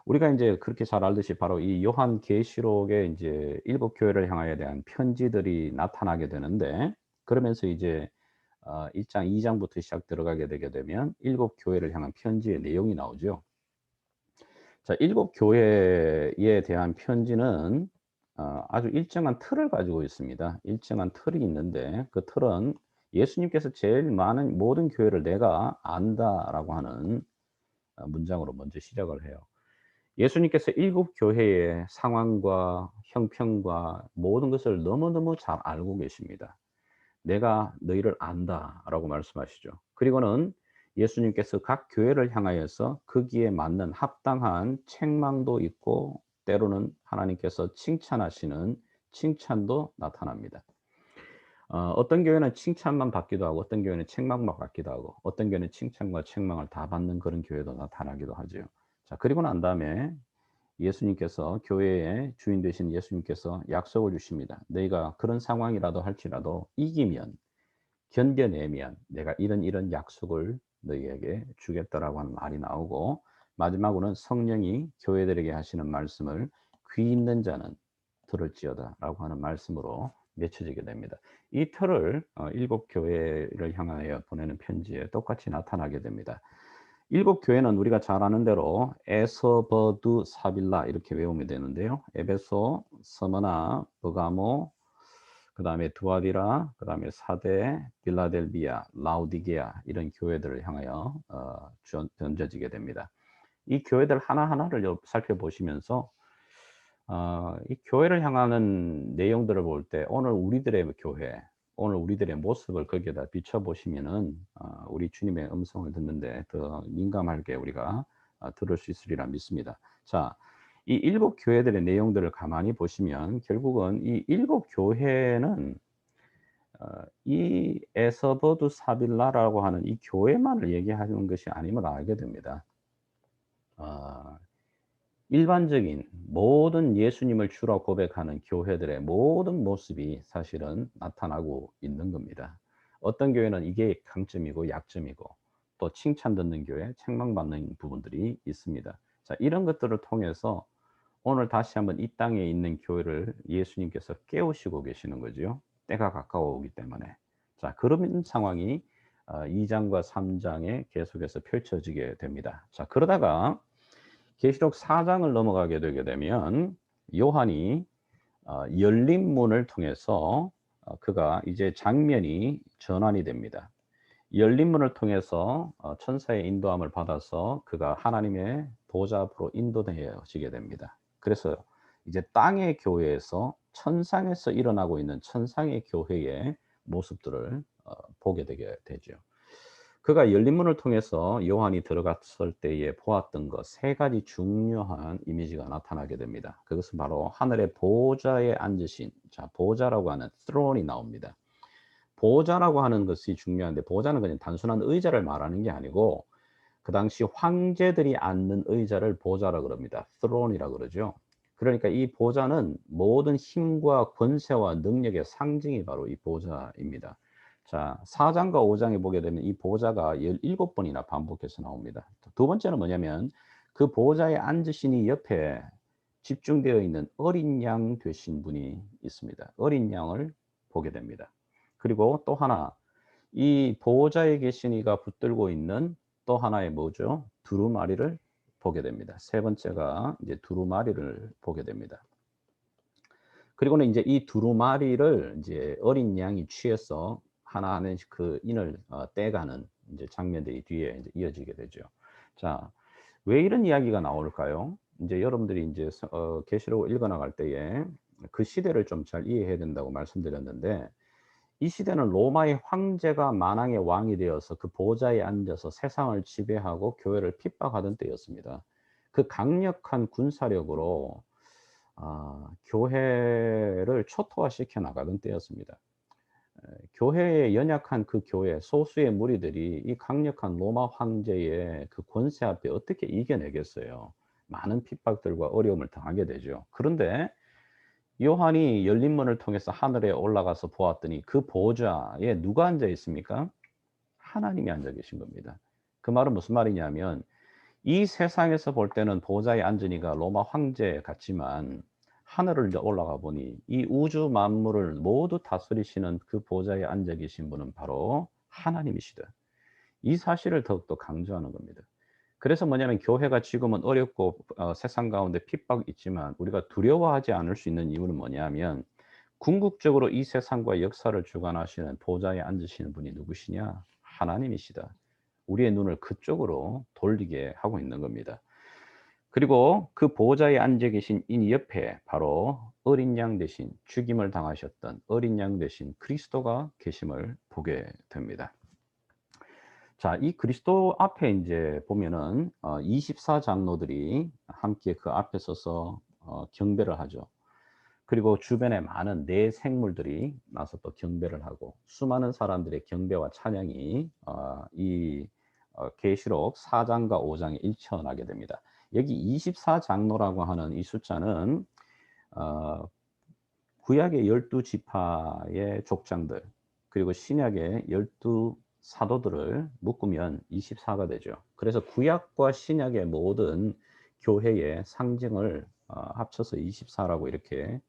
우리가 인제 그렇게 잘 알듯이 바로 이 요한계시록에 인제 7교회를 향하여 대한 편지들이 나타나게 되는데 그러면서 이제 1 장, 2 장부터 시작 들어가게 되게 되면 7교회를 향한 편지의 내용이 나오죠. 자, 7교회에 대한 편지는 아주 일정한 틀을 가지고 있습니다. 일정한 틀이 있는데 그 틀은 예수님께서 제일 많은 모든 교회를 내가 안다라고 하는 문장으로 먼저 시작을 해요. 예수님께서 일곱 교회의 상황과 형편과 모든 것을 너무너무 잘 알고 계십니다. "내가 너희를 안다."라고 말씀하시죠. 그리고는 예수님께서 각 교회를 향하여서 거기에 맞는 합당한 책망도 있고 때로는 하나님께서 칭찬하시는 칭찬도 나타납니다. 어떤 교회는 칭찬만 받기도 하고 어떤 교회는 책망만 받기도 하고 어떤 교회는 칭찬과 책망을 다 받는 그런 교회도 나타나기도 하지요. 자, 그리고 난 다음에 예수님께서 교회의 주인 되신 예수님께서 약속을 주십니다. "너희가 그런 상황이라도 할지라도 이기면 견뎌내면 내가 이런 약속을 너희에게 주겠다."라고 하는 말이 나오고 마지막으로는 성령이 교회들에게 하시는 말씀을 "귀 있는 자는 들을지어다."라고 하는 말씀으로 맺혀지게 됩니다. 이 틀을 일곱 교회를 향하여 보내는 편지에 똑같이 나타나게 됩니다. 일곱 교회는 우리가 잘 아는 대로 에서버두 사빌라 이렇게 외우면 되는데요. 에베소, 스무나, 버가모, 그다음에 두아디라, 그다음에 사대, 빌라델비아, 라오디게아 이런 교회들을 향하여 던져지게 됩니다. 이 교회들 하나하나를 살펴보시면서 이 교회를 향하는 내용들을 볼 때 오늘 우리들의 교회, 오늘 우리들의 모습을 거기에다 비춰 보시면은 우리 주님의 음성을 듣는데 더 민감하게 우리가 들을 수 있으리라 믿습니다. 자, 이 일곱 교회들의 내용들을 가만히 보시면 결국은 이 일곱 교회는 이 에서버두 사빌라라고 하는 이 교회만을 얘기하는 것이 아님을 알게 됩니다. 아 일반적인 모든 예수님을 주로 고백하는 교회들의 모든 모습이 사실은 나타나고 있는 겁니다. 어떤 교회는 이게 강점이고 약점이고 또 칭찬 듣는 교회, 책망받는 부분들이 있습니다. 자, 이런 것들을 통해서 오늘 다시 한번 이 땅에 있는 교회를 예수님께서 깨우시고 계시는 거지요. 때가 가까워 오기 때문에. 자, 그런 상황이 2 장과 3 장에 계속해서 펼쳐지게 됩니다. 자, 그러다가 계시록 4 장을 넘어가게 되게 되면 요한이 열린 문을 통해서 그가 이제 장면이 전환이 됩니다. 열린 문을 통해서 천사의 인도함을 받아서 그가 하나님의 보좌 앞으로 인도되어지게 됩니다. 그래서 이제 땅의 교회에서 천상에서 일어나고 있는 천상의 교회의 모습들을 보게 되게 되죠. 그가 열린 문을 통해서 요한이 들어갔을 때에 보았던 것 세 가지 중요한 이미지가 나타나게 됩니다. 그것은 바로 하늘의 보좌에 앉으신, 자, 보좌라고 하는 throne이 나옵니다. 보좌라고 하는 것이 중요한데 보좌는 그냥 단순한 의자를 말하는 게 아니고 그 당시 황제들이 앉는 의자를 보좌라 그럽니다. throne이라 그러죠. 그러니까 이 보좌는 모든 힘과 권세와 능력의 상징이 바로 이 보좌입니다. 자, 4 장과 5 장에 보게 되면 이 보좌가 17 번이나 반복해서 나옵니다. 두 번째는 뭐냐면 그 보좌에 앉으시니 옆에 집중되어 있는 어린 양 되신 분이 있습니다. 어린 양을 보게 됩니다. 그리고 또 하나 이 보호자에 계신 이가 붙들고 있는 또 하나의 뭐죠? 두루마리를 보게 됩니다. 세 번째가 이제 두루마리를 보게 됩니다. 그리고는 인제 이 두루마리를 인제 어린 양이 취해서 하나씩 그 인을 떼가는 인제 장면들이 뒤에 인제 이어지게 되죠. 자, 왜 이런 이야기가 나올까요? 인제 여러분들이 인제 계시록을 읽어 나갈 때에 그 시대를 좀 잘 이해해야 된다고 말씀드렸는데 이 시대는 로마의 황제가 만왕의 왕이 되어서 그 보좌에 앉아서 세상을 지배하고 교회를 핍박하던 때였습니다. 그 강력한 군사력으로 교회를 초토화시켜 나가던 때였습니다. 교회에 연약한 그 교회 소수의 무리들이 이 강력한 로마 황제의 그 권세 앞에 어떻게 이겨내겠어요. 많은 핍박들과 어려움을 당하게 되죠. 그런데 요한이 열린 문을 통해서 하늘에 올라가서 보았더니 그 보좌에 누가 앉아 있습니까? 하나님이 앉아 계신 겁니다. 그 말은 무슨 말이냐면 이 세상에서 볼 때는 보좌에 앉으니까 로마 황제 같지만 하늘을 이제 올라가 보니 이 우주 만물을 모두 다스리시는 그 보좌에 앉아 계신 분은 바로 하나님이시다. 이 사실을 더욱더 강조하는 겁니다. 그래서 뭐냐면 교회가 지금은 어렵고 세상 가운데 핍박이 있지만 우리가 두려워하지 않을 수 있는 이유는 뭐냐면 궁극적으로 이 세상과 역사를 주관하시는 보좌에 앉으시는 분이 누구시냐? 하나님이시다. 우리의 눈을 그쪽으로 돌리게 하고 있는 겁니다. 그리고 그 보좌에 앉아 계신 이 옆에 바로 어린 양 대신 죽임을 당하셨던 어린 양 대신 그리스도가 계심을 보게 됩니다. 자, 이 그리스도 앞에 인제 보면은 24 장로들이 함께 그 앞에 서서 경배를 하죠. 그리고 주변에 많은 내 생물들이 나서 또 경배를 하고 수많은 사람들의 경배와 찬양이 이 계시록 4 장과 5 장에 일쳐나게 됩니다. 여기 24 장로라고 하는 이 숫자는 어 구약의 12 지파의 족장들 그리고 신약의 12 사도들을 묶으면 24가 되죠. 그래서 구약과 신약의 모든 교회의 상징을 합쳐서 24라고 이렇게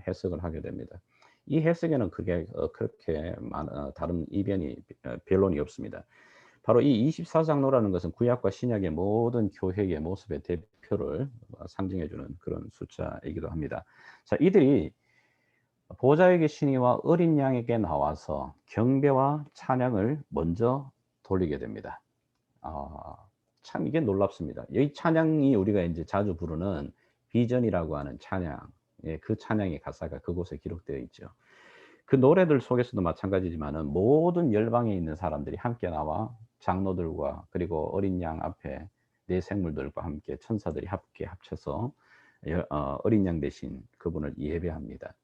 해석을 하게 됩니다. 이 해석에는 그게 그렇게 다른 이변이 변론이 없습니다. 바로 이 24 장로라는 것은 구약과 신약의 모든 교회의 모습의 대표를 상징해 주는 그런 숫자이기도 합니다. 자, 이들이 보좌에 계신 이와 어린 양에게 나와서 경배와 찬양을 먼저 돌리게 됩니다. 아, 참 이게 놀랍습니다. 이 찬양이 우리가 인제 자주 부르는 비전이라고 하는 찬양, 예, 그 찬양의 가사가 그곳에 기록되어 있죠. 그 노래들 속에서도 마찬가지지만은 모든 열방에 있는 사람들이 함께 나와 장로들과 그리고 어린 양 앞에 내 생물들과 함께 천사들이 함께 합쳐서 어린 양 대신 그분을 예배합니다.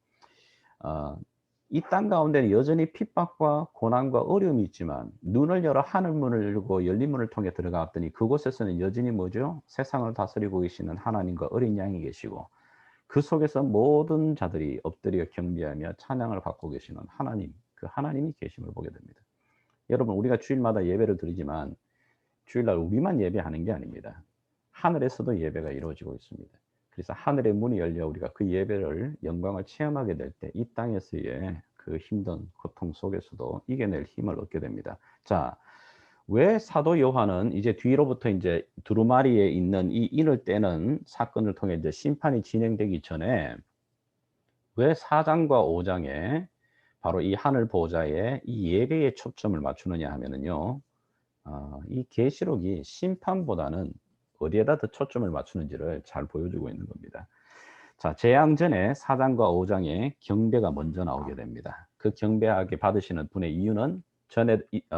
이 땅 가운데는 여전히 핍박과 고난과 어려움이 있지만 눈을 열어 하늘 문을 열고 열린 문을 통해 들어갔더니 그곳에서는 여전히 뭐죠? 세상을 다스리고 계시는 하나님과 어린 양이 계시고 그 속에서 모든 자들이 엎드려 경배하며 찬양을 받고 계시는 하나님, 그 하나님이 계심을 보게 됩니다. 여러분, 우리가 주일마다 예배를 드리지만 주일날 우리만 예배하는 게 아닙니다. 하늘에서도 예배가 이루어지고 있습니다. 그래서 하늘의 문이 열려 우리가 그 예배를 영광을 체험하게 될 때 이 땅에서의 그 힘든 고통 속에서도 이겨낼 힘을 얻게 됩니다. 자, 왜 사도 요한은 이제 뒤로부터 인제 두루마리에 있는 이 인을 떼는 사건을 통해 이제 심판이 진행되기 전에 왜 4 장과 5 장에 바로 이 하늘 보좌에 이 예배에 초점을 맞추느냐 하면은요. 이 계시록이 심판보다는 어디에다 더 초점을 맞추는지를 잘 보여주고 있는 겁니다. 자, 재앙 전에 4 장과 5 장에 경배가 먼저 나오게 됩니다. 그 경배하게 받으시는 분의 이유는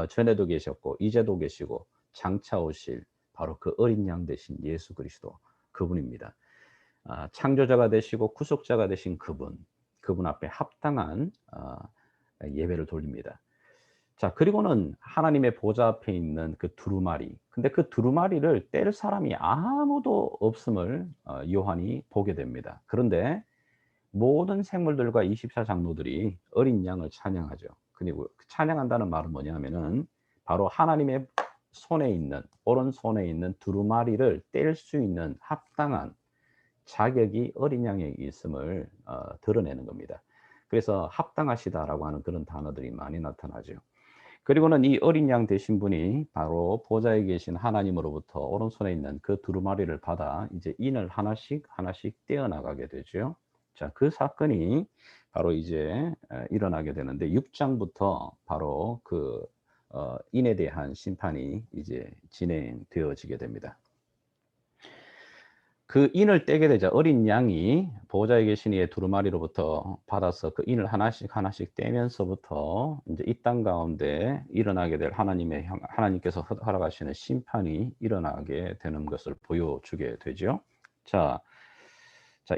전에도 계셨고 이제도 계시고 장차 오실 바로 그 어린 양 되신 예수 그리스도 그분입니다. 창조자가 되시고 구속자가 되신 그분 앞에 합당한 예배를 돌립니다. 자, 그리고는 하나님의 보좌 앞에 있는 그 두루마리. 근데 그 두루마리를 뗄 사람이 아무도 없음을 요한이 보게 됩니다. 그런데 모든 생물들과 24 장로들이 어린 양을 찬양하죠. 그리고 그 찬양한다는 말은 뭐냐면은 바로 하나님의 손에 있는 오른손에 있는 두루마리를 뗄 수 있는 합당한 자격이 어린 양에 있음을 드러내는 겁니다. 그래서 합당하시다라고 하는 그런 단어들이 많이 나타나죠. 그리고는 이 어린 양 되신 분이 바로 보좌에 계신 하나님으로부터 오른손에 있는 그 두루마리를 받아 이제 인을 하나씩 하나씩 떼어 나가게 되죠. 자, 그 사건이 바로 이제 일어나게 되는데 6 장부터 바로 그 인에 대한 심판이 이제 진행되어지게 됩니다. 그 인을 떼게 되자 어린 양이 보호자에 계신 이의 두루마리로부터 받아서 그 인을 하나씩 하나씩 떼면서부터 인제 이 땅 가운데 일어나게 될 하나님께서 허락하시는 심판이 일어나게 되는 것을 보여주게 되죠. 자,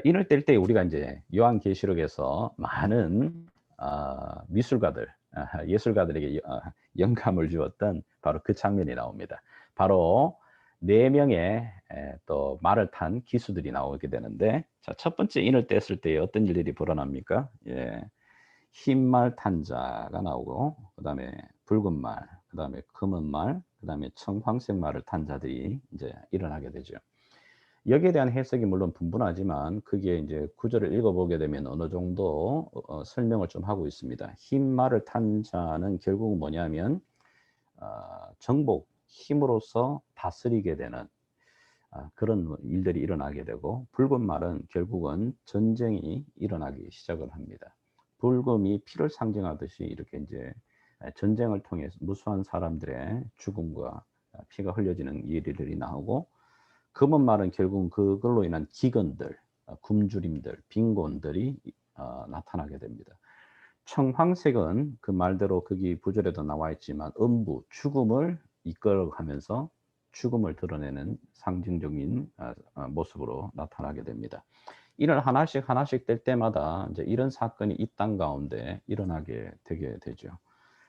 인을 뗄 때 우리가 인제 요한계시록에서 많은 미술가들, 예술가들에게 영감을 주었던 바로 그 장면이 나옵니다. 바로 4 명의 또 말을 탄 기수들이 나오게 되는데 자, 첫 번째 인을 뗐을 때 어떤 일들이 불어납니까? 예. 흰 말 탄 자가 나오고 그다음에 붉은 말, 그다음에 검은 말, 그다음에 청황색 말을 탄 자들이 인제 일어나게 되죠. 여기에 대한 해석이 물론 분분하지만 그게 인제 구절을 읽어 보게 되면 어느 정도 설명을 좀 하고 있습니다. 흰 말을 탄 자는 결국은 뭐냐면 정복, 힘으로써 다스리게 되는 그런 일들이 일어나게 되고 붉은 말은 결국은 전쟁이 일어나기 시작을 합니다. 붉음이 피를 상징하듯이 이렇게 인제 전쟁을 통해서 무수한 사람들의 죽음과 피가 흘려지는 일들이 나오고, 검은 말은 결국은 그걸로 인한 기근들, 굶주림들, 빈곤들이 나타나게 됩니다. 청황색은 그 말대로 거기 구절에도 나와 있지만 음부, 죽음을 이끌어가면서 죽음을 드러내는 상징적인 모습으로 나타나게 됩니다. 이를 하나씩 하나씩 뗄 때마다 이제 이런 사건이 이 땅 가운데 일어나게 되게 되죠.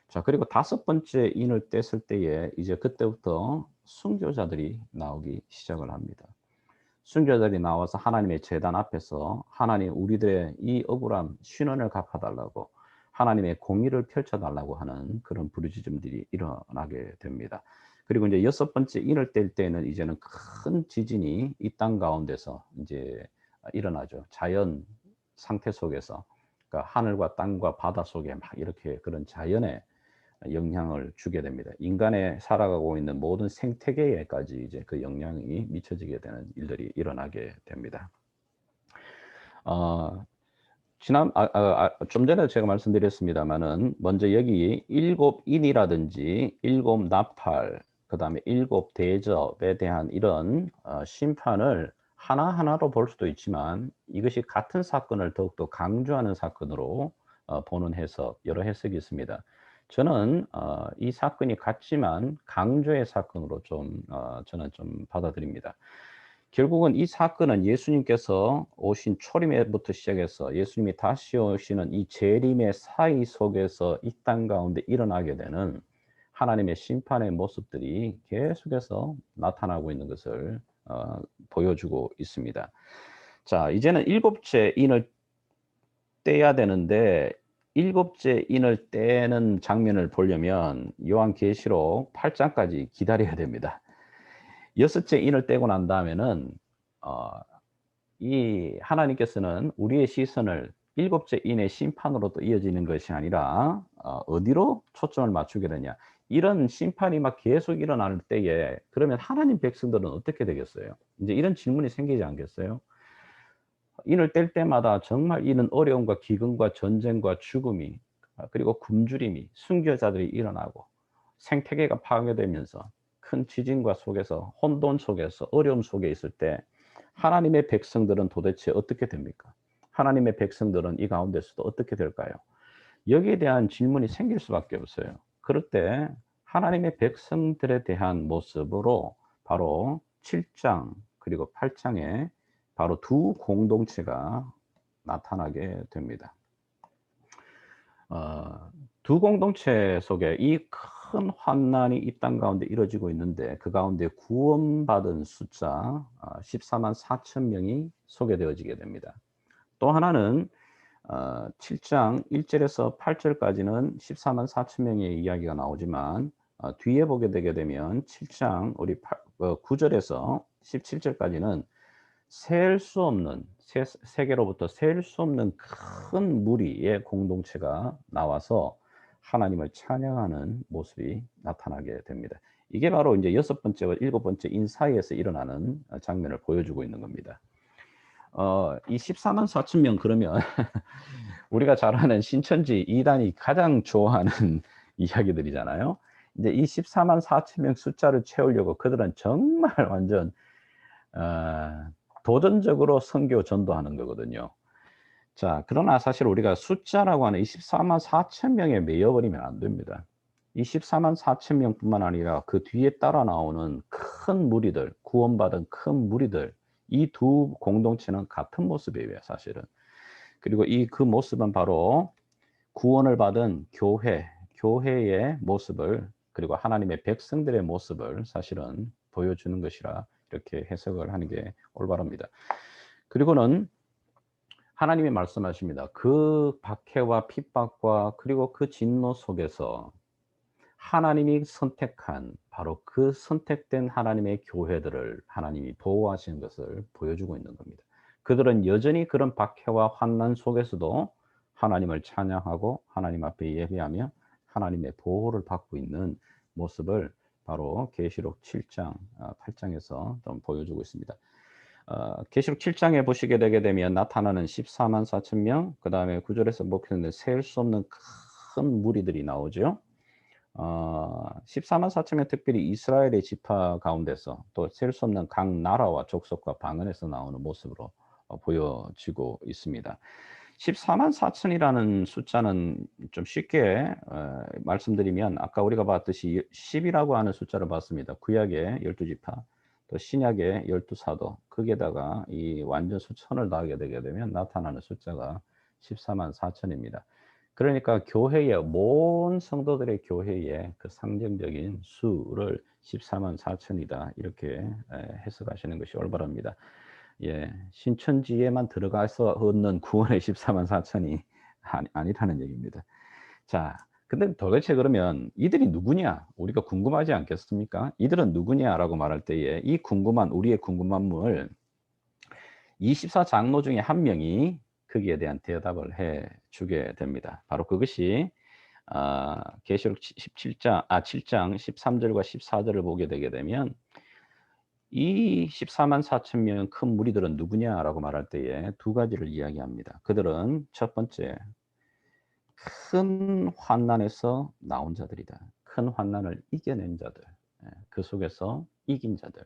자, 그리고 다섯 번째 인을 뗐을 때에 이제 그때부터 순교자들이 나오기 시작을 합니다. 순교자들이 나와서 하나님의 제단 앞에서 하나님, 우리들의 이 억울함 신원을 갚아 달라고, 하나님의 공의를 펼쳐 달라고 하는 그런 부르짖음들이 일어나게 됩니다. 그리고 이제 여섯 번째 인을 뗄 때는 이제는 큰 지진이 이 땅 가운데서 이제 일어나죠. 자연 상태 속에서, 그러니까 하늘과 땅과 바다 속에 막 이렇게 그런 자연의 영향을 주게 됩니다. 인간의 살아가고 있는 모든 생태계에까지 이제 그 영향이 미쳐지게 되는 일들이 일어나게 됩니다. 어 좀 전에 제가 말씀드렸습니다마는, 먼저 여기 일곱 인이라든지 일곱 나팔, 그다음에 일곱 대접에 대한 이런 심판을 하나하나로 볼 수도 있지만, 이것이 같은 사건을 더욱더 강조하는 사건으로 보는 해석, 여러 해석이 있습니다. 저는 이 사건이 같지만 강조의 사건으로 좀 저는 좀 받아들입니다. 결국은 이 사건은 예수님께서 오신 초림에부터 시작해서 예수님이 다시 오시는 이 재림의 사이 속에서 이 땅 가운데 일어나게 되는 하나님의 심판의 모습들이 계속해서 나타나고 있는 것을 보여주고 있습니다. 자, 이제는 일곱째 인을 떼야 되는데, 일곱째 인을 떼는 장면을 보려면 요한계시록 8 장까지 기다려야 됩니다. 여섯째 인을 떼고 난 다음에는 어 이 하나님께서는 우리의 시선을 일곱째 인의 심판으로 또 이어지는 것이 아니라 어디로 초점을 맞추게 되냐. 이런 심판이 막 계속 일어날 때에 그러면 하나님 백성들은 어떻게 되겠어요? 인제 이런 질문이 생기지 않겠어요? 인을 뗄 때마다 정말 이런 어려움과 기근과 전쟁과 죽음이, 그리고 굶주림이, 순교자들이 일어나고 생태계가 파괴되면서 큰 지진과 속에서, 혼돈 속에서, 어려움 속에 있을 때 하나님의 백성들은 도대체 어떻게 됩니까? 하나님의 백성들은 이 가운데서도 어떻게 될까요? 여기에 대한 질문이 생길 수밖에 없어요. 그럴 때 하나님의 백성들에 대한 모습으로 바로 7장 그리고 8 장에 바로 두 공동체가 나타나게 됩니다. 어 두 공동체 속에 이 큰 환난이 이 땅 가운데 이루어지고 있는데, 그 가운데 구원받은 숫자 1 4 4 명이 소개되어지게 됩니다. 또 하나는 7장 1 절에서 8 절까지는 1 4 4 명의 이야기가 나오지만, 뒤에 보게 되게 되면 7장 우리 9 절에서 17 절까지는 셀 수 없는, 세계로부터 셀 수 없는 큰 무리의 공동체가 나와서 하나님을 찬양하는 모습이 나타나게 됩니다. 이게 바로 인제 여섯 번째와 일곱 번째 인 사이에서 일어나는 장면을 보여주고 있는 겁니다. 이 1 4 4 명, 그러면 우리가 잘 아는 신천지 이단이 가장 좋아하는 이야기들이잖아요. 인제 이 1 4 4 명 숫자를 채우려고 그들은 정말 완전 어 도전적으로 선교 전도하는 거거든요. 자, 그러나 사실 우리가 숫자라고 하는 이 14만 4천 명에 매여 버리면 안 됩니다. 이 14만 4천 명뿐만 아니라 그 뒤에 따라 나오는 큰 무리들, 구원받은 큰 무리들, 이 두 공동체는 같은 모습이에요, 사실은. 그리고 그 모습은 바로 구원을 받은 교회의 모습을, 그리고 하나님의 백성들의 모습을 사실은 보여주는 것이라 이렇게 해석을 하는 게 올바릅니다. 그리고는 하나님이 말씀하십니다. 그 박해와 핍박과 그리고 그 진노 속에서 하나님이 선택한, 바로 그 선택된 하나님의 교회들을 하나님이 보호하시는 것을 보여주고 있는 겁니다. 그들은 여전히 그런 박해와 환난 속에서도 하나님을 찬양하고 하나님 앞에 예배하며 하나님의 보호를 받고 있는 모습을 바로 계시록 7장 8 장에서 좀 보여주고 있습니다. 계시록 7장에 보시게 되게 되면 나타나는 14만 4천 명, 그다음에 9절에서 목표는 셀 수 없는 큰 무리들이 나오죠. 14만 4천 명 특별히 이스라엘의 지파 가운데서 또 셀 수 없는 각 나라와 족속과 방언에서 나오는 모습으로 보여지고 있습니다. 14만 4천이라는 숫자는 좀 쉽게 말씀드리면 아까 우리가 봤듯이 10이라고 하는 숫자를 봤습니다. 구약의 12지파, 또 신약의 12사도, 거기에다가 이 완전 수천을 더하게 되게 되면 나타나는 숫자가 14만 4천입니다. 그러니까 교회의 모든 성도들의 교회의 그 상징적인 수를 14만 4천이다 이렇게 해석하시는 것이 올바릅니다. 예, 신천지에만 들어가서 얻는 구원의 14만 4천이 아니라는 얘기입니다. 자, 근데 도대체 그러면 이들이 누구냐? 우리가 궁금하지 않겠습니까? 이들은 누구냐라고 말할 때에 이 궁금한 우리의 궁금함을 24 장로 중에 한 명이 거기에 대한 대답을 해 주게 됩니다. 바로 그것이 계시록 7장 13절과 14절을 보게 되게 되면 이 14만 4천 명 큰 무리들은 누구냐라고 말할 때에 두 가지를 이야기합니다. 그들은 첫 번째 큰 환난에서 나온 자들이다. 큰 환난을 이겨낸 자들. 그 속에서 이긴 자들.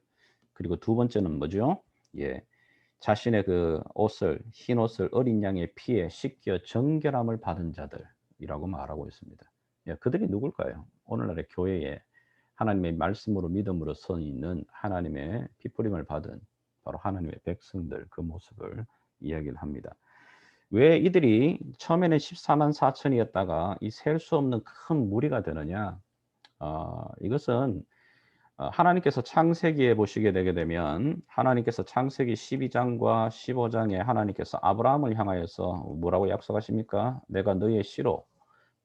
그리고 두 번째는 뭐죠? 예. 자신의 그 옷을 흰 옷을 어린 양의 피에 씻겨 정결함을 받은 자들이라고 말하고 있습니다. 예, 그들이 누굴까요? 오늘날의 교회에 하나님의 말씀으로 믿음으로 서 있는 하나님의 피부림을 받은 바로 하나님의 백성들 그 모습을 이야기를 합니다. 왜 이들이 처음에는 14만 4천이었다가 이 셀 수 없는 큰 무리가 되느냐? 이것은 하나님께서 창세기에 보시게 되게 되면 하나님께서 창세기 12장과 15장에 하나님께서 아브라함을 향하여서 뭐라고 약속하십니까? 내가 너의 씨로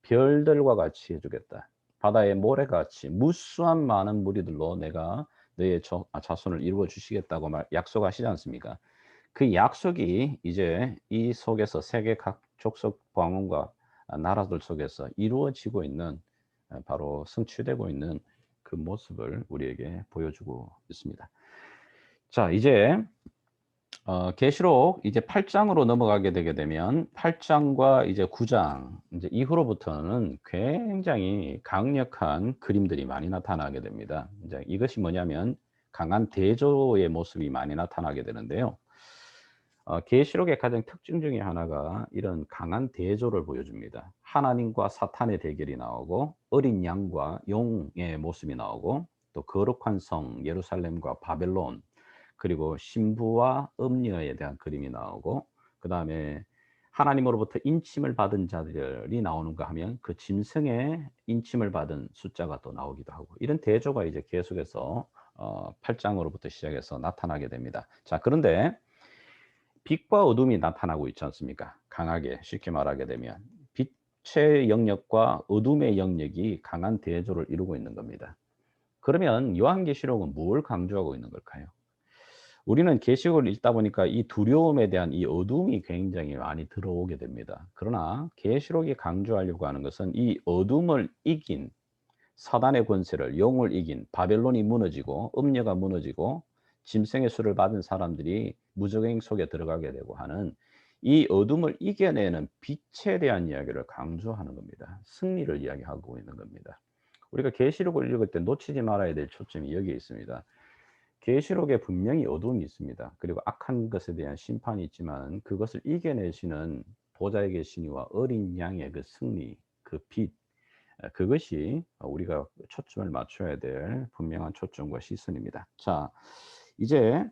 별들과 같이 해 주겠다. 바다의 모래같이 무수한 많은 무리들로 내가 너의 자손을 이루어 주시겠다고 약속하시지 않습니까? 그 약속이 이제 이 속에서 세계 각 족속 방언과 나라들 속에서 이루어지고 있는 바로 성취되고 있는 그 모습을 우리에게 보여주고 있습니다. 자, 이제 계시록 이제 8장으로 넘어가게 되게 되면 8장과 이제 9장 이제 이후로부터는 굉장히 강력한 그림들이 많이 나타나게 됩니다. 이제 이것이 뭐냐면 강한 대조의 모습이 많이 나타나게 되는데요. 계시록의 가장 특징 중에 하나가 이런 강한 대조를 보여줍니다. 하나님과 사탄의 대결이 나오고 어린 양과 용의 모습이 나오고 또 거룩한 성 예루살렘과 바벨론 그리고 신부와 음녀에 대한 그림이 나오고 그다음에 하나님으로부터 인침을 받은 자들이 나오는가 하면 그 짐승의 인침을 받은 숫자가 또 나오기도 하고 이런 대조가 이제 계속해서 8장으로부터 시작해서 나타나게 됩니다. 자, 그런데 빛과 어둠이 나타나고 있지 않습니까? 강하게 쉽게 말하게 되면 빛의 영역과 어둠의 영역이 강한 대조를 이루고 있는 겁니다. 그러면 요한계시록은 뭘 강조하고 있는 걸까요? 우리는 계시록을 읽다 보니까 이 두려움에 대한 이 어둠이 굉장히 많이 들어오게 됩니다. 그러나 계시록이 강조하려고 하는 것은 이 어둠을 이긴 사단의 권세를 영을 이긴 바벨론이 무너지고 음녀가 무너지고 짐승의 수를 받은 사람들이 무적행 속에 들어가게 되고 하는 이 어둠을 이겨내는 빛에 대한 이야기를 강조하는 겁니다. 승리를 이야기하고 있는 겁니다. 우리가 계시록을 읽을 때 놓치지 말아야 될 초점이 여기에 있습니다. 계시록에 분명히 어둠이 있습니다. 그리고 악한 것에 대한 심판이 있지만 그것을 이겨내시는 보좌에 계시니와 어린 양의 그 승리, 그 빛, 그것이 우리가 초점을 맞춰야 될 분명한 초점과 시선입니다. 자, 이제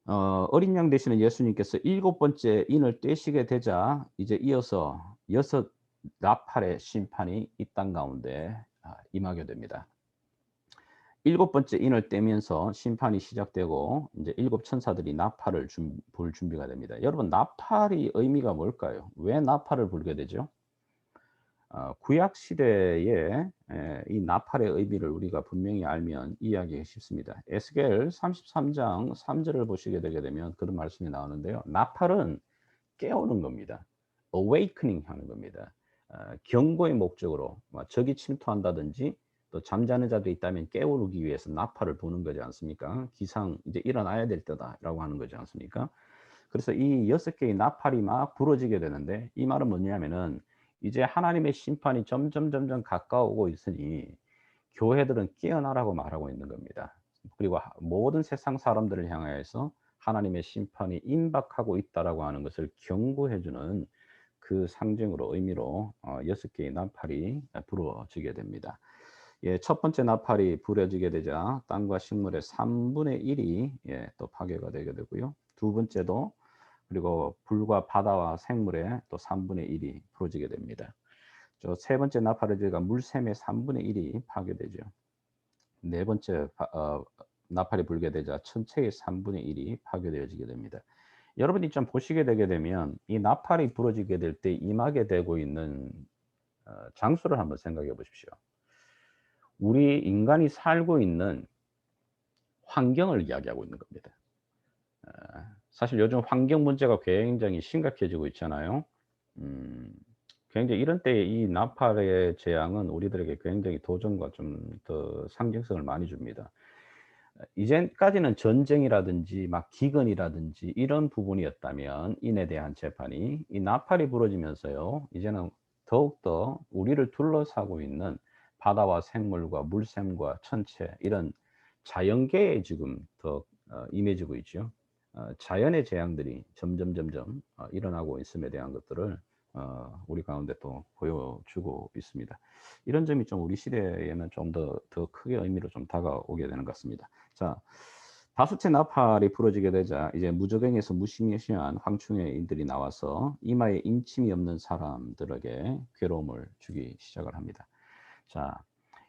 어린 양 되시는 예수님께서 7번째 인을 떼시게 되자 이제 이어서 6 나팔의 심판이 이 땅 가운데 임하게 됩니다. 7번째 인을 떼면서 심판이 시작되고 이제 7 천사들이 나팔을 불 준비가 됩니다. 여러분 나팔이 의미가 뭘까요? 왜 나팔을 불게 되죠? 구약 시대에 이 나팔의 의미를 우리가 분명히 알면 이해하기 쉽습니다. 에스겔 33장 3절을 보시게 되게 되면 그런 말씀이 나오는데요. 나팔은 깨우는 겁니다. awakening 하는 겁니다. 경고의 목적으로 적이 침투한다든지 또 잠자는 자도 있다면 깨우기 위해서 나팔을 부는 거지 않습니까? 기상 이제 일어나야 될 때다라고 하는 거지 않습니까? 그래서 이 6개의 나팔이 막 부러지게 되는데 이 말은 뭐냐면은 이제 하나님의 심판이 점점 가까워오고 있으니 교회들은 깨어나라고 말하고 있는 겁니다. 그리고 모든 세상 사람들을 향하여서 하나님의 심판이 임박하고 있다라고 하는 것을 경고해 주는 그 상징으로 의미로 6개의 나팔이 부러지게 됩니다. 예, 첫 번째 나팔이 부러지게 되자 땅과 식물의 3분의 1이 또 파괴가 되게 되고요. 두 번째도 그리고 불과 바다와 생물의 또 3분의 1이 부러지게 됩니다. 세 번째 나팔을 저희가 물샘의 3분의 1이 파괴되죠. 네 번째 나팔이 불게 되자 천체의 3분의 1이 파괴되어지게 됩니다. 여러분이 좀 보시게 되게 되면 이 나팔이 부러지게 될 때 임하게 되고 있는 장소를 한번 생각해 보십시오. 우리 인간이 살고 있는 환경을 이야기하고 있는 겁니다. 사실 요즘 환경 문제가 굉장히 심각해지고 있잖아요. 음 굉장히 이런 때에 이 나팔의 재앙은 우리들에게 굉장히 도전과 좀 더 상징성을 많이 줍니다. 이전까지는 전쟁이라든지 막 기근이라든지 이런 부분이었다면 인에 대한 재판이 이 나팔이 부러지면서요. 이제는 더욱더 우리를 둘러싸고 있는 바다와 생물과 물샘과 천체 이런 자연계에 지금 더 임해지고 있죠. 자연의 재앙들이 점점 일어나고 있음에 대한 것들을 우리 가운데 또 보여주고 있습니다. 이런 점이 좀 우리 시대에는 좀 더 크게 의미로 좀 다가오게 되는 것 같습니다. 자, 다섯째 나팔이 부러지게 되자 이제 무저갱에서 무시무시한 황충의인들이 나와서 이마에 인침이 없는 사람들에게 괴로움을 주기 시작을 합니다. 자,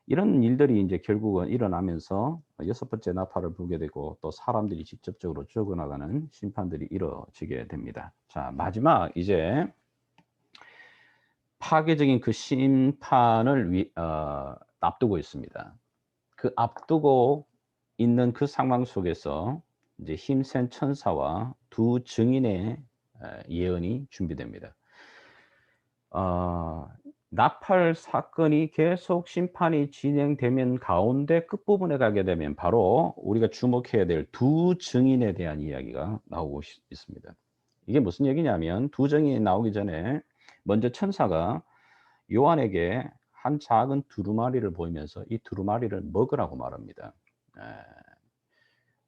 이런 일들이 이제 결국은 일어나면서 여섯 번째 나팔을 불게 되고 또 사람들이 직접적으로 죽어나가는 심판들이 이루어지게 됩니다. 자, 마지막 이제 파괴적인 그 심판을 앞두고 있습니다. 그 앞두고 있는 그 상황 속에서 이제 힘센 천사와 두 증인의 예언이 준비됩니다. 어 나팔 사건이 계속 심판이 진행되면 가운데 끝부분에 가게 되면 바로 우리가 주목해야 될 두 증인에 대한 이야기가 나오고 있습니다. 이게 무슨 얘기냐면 두 증인이 나오기 전에 먼저 천사가 요한에게 한 작은 두루마리를 보이면서 이 두루마리를 먹으라고 말합니다. 에,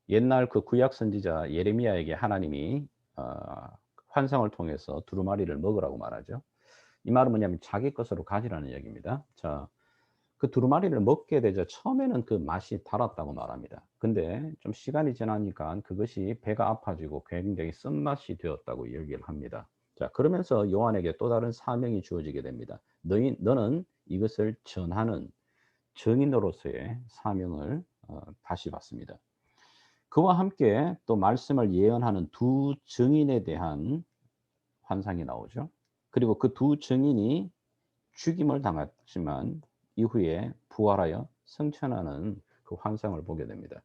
옛날 그 구약 선지자 예레미야에게 하나님이 어 환상을 통해서 두루마리를 먹으라고 말하죠. 이 말은 뭐냐면 자기 것으로 가지라는 얘기입니다. 자, 그 두루마리를 먹게 되자 처음에는 그 맛이 달았다고 말합니다. 근데 좀 시간이 지나니까 그것이 배가 아파지고 굉장히 쓴맛이 되었다고 얘기를 합니다. 자, 그러면서 요한에게 또 다른 사명이 주어지게 됩니다. 너는 이것을 전하는 증인으로서의 사명을 다시 받습니다. 그와 함께 또 말씀을 예언하는 두 증인에 대한 환상이 나오죠. 그리고 그 두 증인이 죽임을 당했지만 이후에 부활하여 승천하는 그 환상을 보게 됩니다.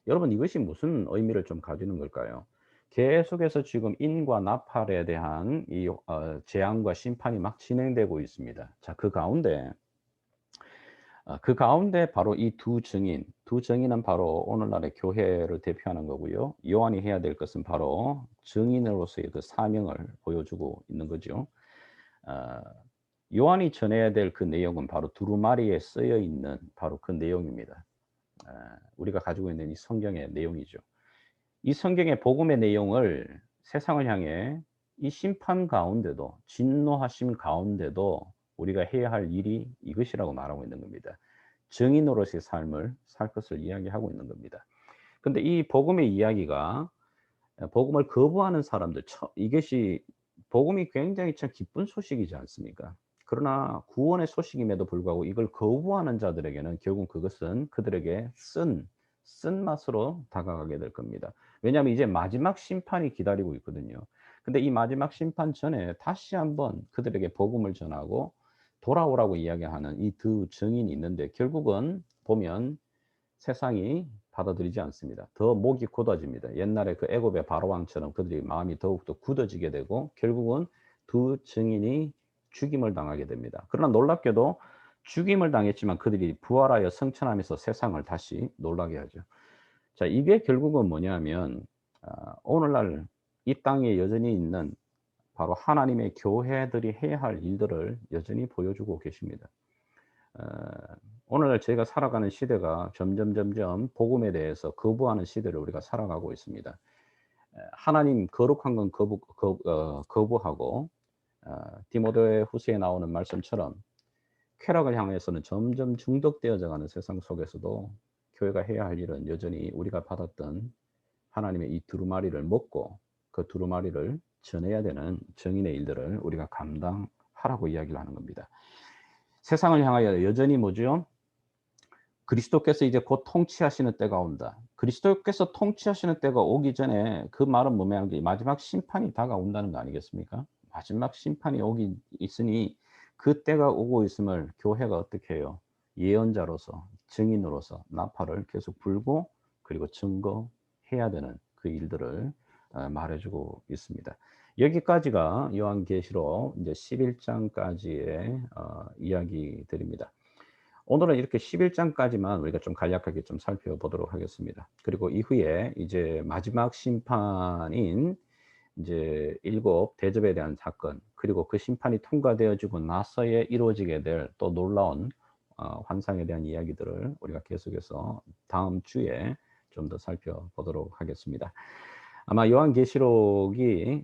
여러분 이것이 무슨 의미를 좀 가지는 걸까요? 계속해서 지금 인과 나팔에 대한 이 재앙과 심판이 막 진행되고 있습니다. 자, 그 가운데 바로 이 두 증인은 바로 오늘날의 교회를 대표하는 거고요. 요한이 해야 될 것은 바로 증인으로서의 그 사명을 보여주고 있는 거죠. 어 요한이 전해야 될 그 내용은 바로 두루마리에 쓰여 있는 바로 그 내용입니다. 우리가 가지고 있는 이 성경의 내용이죠. 이 성경의 복음의 내용을 세상을 향해 이 심판 가운데도 진노하심 가운데도 우리가 해야 할 일이 이것이라고 말하고 있는 겁니다. 증인으로서의 삶을 살 것을 이야기하고 있는 겁니다. 근데 이 복음의 이야기가 복음을 거부하는 사람들 이것이 복음이 굉장히 참 기쁜 소식이지 않습니까? 그러나 구원의 소식임에도 불구하고 이걸 거부하는 자들에게는 결국 그것은 그들에게 쓴맛으로 다가가게 될 겁니다. 왜냐하면 이제 마지막 심판이 기다리고 있거든요. 근데 이 마지막 심판 전에 다시 한번 그들에게 복음을 전하고 돌아오라고 이야기하는 이 두 증인이 있는데 결국은 보면 세상이 받아들이지 않습니다. 더 목이 굳어집니다. 옛날에 그 애굽의 바로왕처럼 그들이 마음이 더욱더 굳어지게 되고 결국은 두 증인이 죽임을 당하게 됩니다. 그러나 놀랍게도 죽임을 당했지만 그들이 부활하여 승천하면서 세상을 다시 놀라게 하죠. 자, 이게 결국은 뭐냐면 오늘날 이 땅에 여전히 있는 바로 하나님의 교회들이 해야 할 일들을 여전히 보여주고 계십니다. 어 오늘날 저희가 살아가는 시대가 점점 복음에 대해서 거부하는 시대를 우리가 살아가고 있습니다. 하나님 거룩한 건 거부하고 디모데 후서에 나오는 말씀처럼 쾌락을 향해서는 점점 중독되어져 가는 세상 속에서도 교회가 해야 할 일은 여전히 우리가 받았던 하나님의 이 두루마리를 먹고 그 두루마리를 전해야 되는 증인의 일들을 우리가 감당하라고 이야기를 하는 겁니다. 세상을 향하여 여전히 뭐죠? 그리스도께서 이제 곧 통치하시는 때가 온다. 그리스도께서 통치하시는 때가 오기 전에 그 말은 뭐냐면 마지막 심판이 다가온다는 거 아니겠습니까? 마지막 심판이 오기 있으니 그 때가 오고 있음을 교회가 어떻게 해요? 예언자로서 증인으로서 나팔을 계속 불고 그리고 증거해야 되는 그 일들을 말해 주고 있습니다. 여기까지가 요한계시록 이제 11장까지의 이야기들입니다. 오늘은 이렇게 11장까지만 우리가 좀 간략하게 좀 살펴보도록 하겠습니다. 그리고 이후에 이제 마지막 심판인 이제 7 대접에 대한 사건, 그리고 그 심판이 통과되어지고 나서야 이루어지게 될 또 놀라운 환상에 대한 이야기들을 우리가 계속해서 다음 주에 좀 더 살펴보도록 하겠습니다. 아마 요한계시록이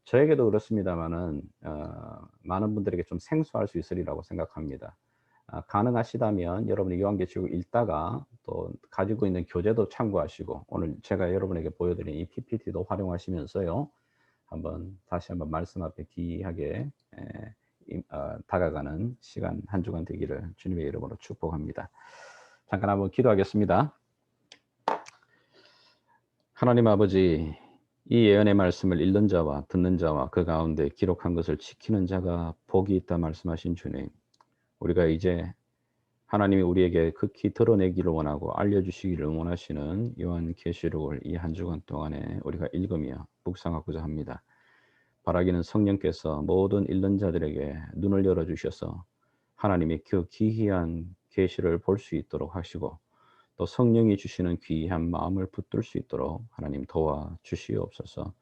저에게도 그렇습니다마는 많은 분들에게 좀 생소할 수 있으리라고 생각합니다. 가능하시다면 여러분이 요한계시록 읽다가 또 가지고 있는 교재도 참고하시고 오늘 제가 여러분에게 보여드린 이 PPT도 활용하시면서요. 다시 한번 말씀 앞에 귀하게 다가가는 시간 한 주간 되기를 주님의 이름으로 축복합니다. 잠깐 한번 기도하겠습니다. 하나님 아버지, 이 예언의 말씀을 읽는 자와 듣는 자와 그 가운데 기록한 것을 지키는 자가 복이 있다 말씀하신 주님. 우리가 이제 하나님이 우리에게 극히 드러내기를 원하고 알려주시기를 원하시는 요한계시록을 이 한 주간 동안에 우리가 읽으며 묵상하고자 합니다. 바라기는 성령께서 모든 읽는 자들에게 눈을 열어주셔서 하나님의 그 기이한 계시를 볼 수 있도록 하시고 또 성령이 주시는 귀한 마음을 붙들 수 있도록 하나님 도와주시옵소서.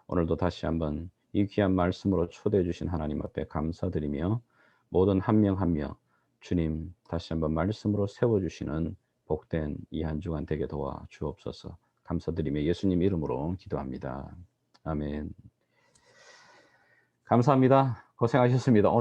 오늘도 다시 한번 이 귀한 말씀으로 초대해 주신 하나님 앞에 감사드리며 모든 한 명 한 명 주님 다시 한번 말씀으로 세워주시는 복된 이 한 주간 되게 도와주옵소서. 감사드리며 예수님 이름으로 기도합니다. 아멘. 감사합니다. 고생하셨습니다. 오늘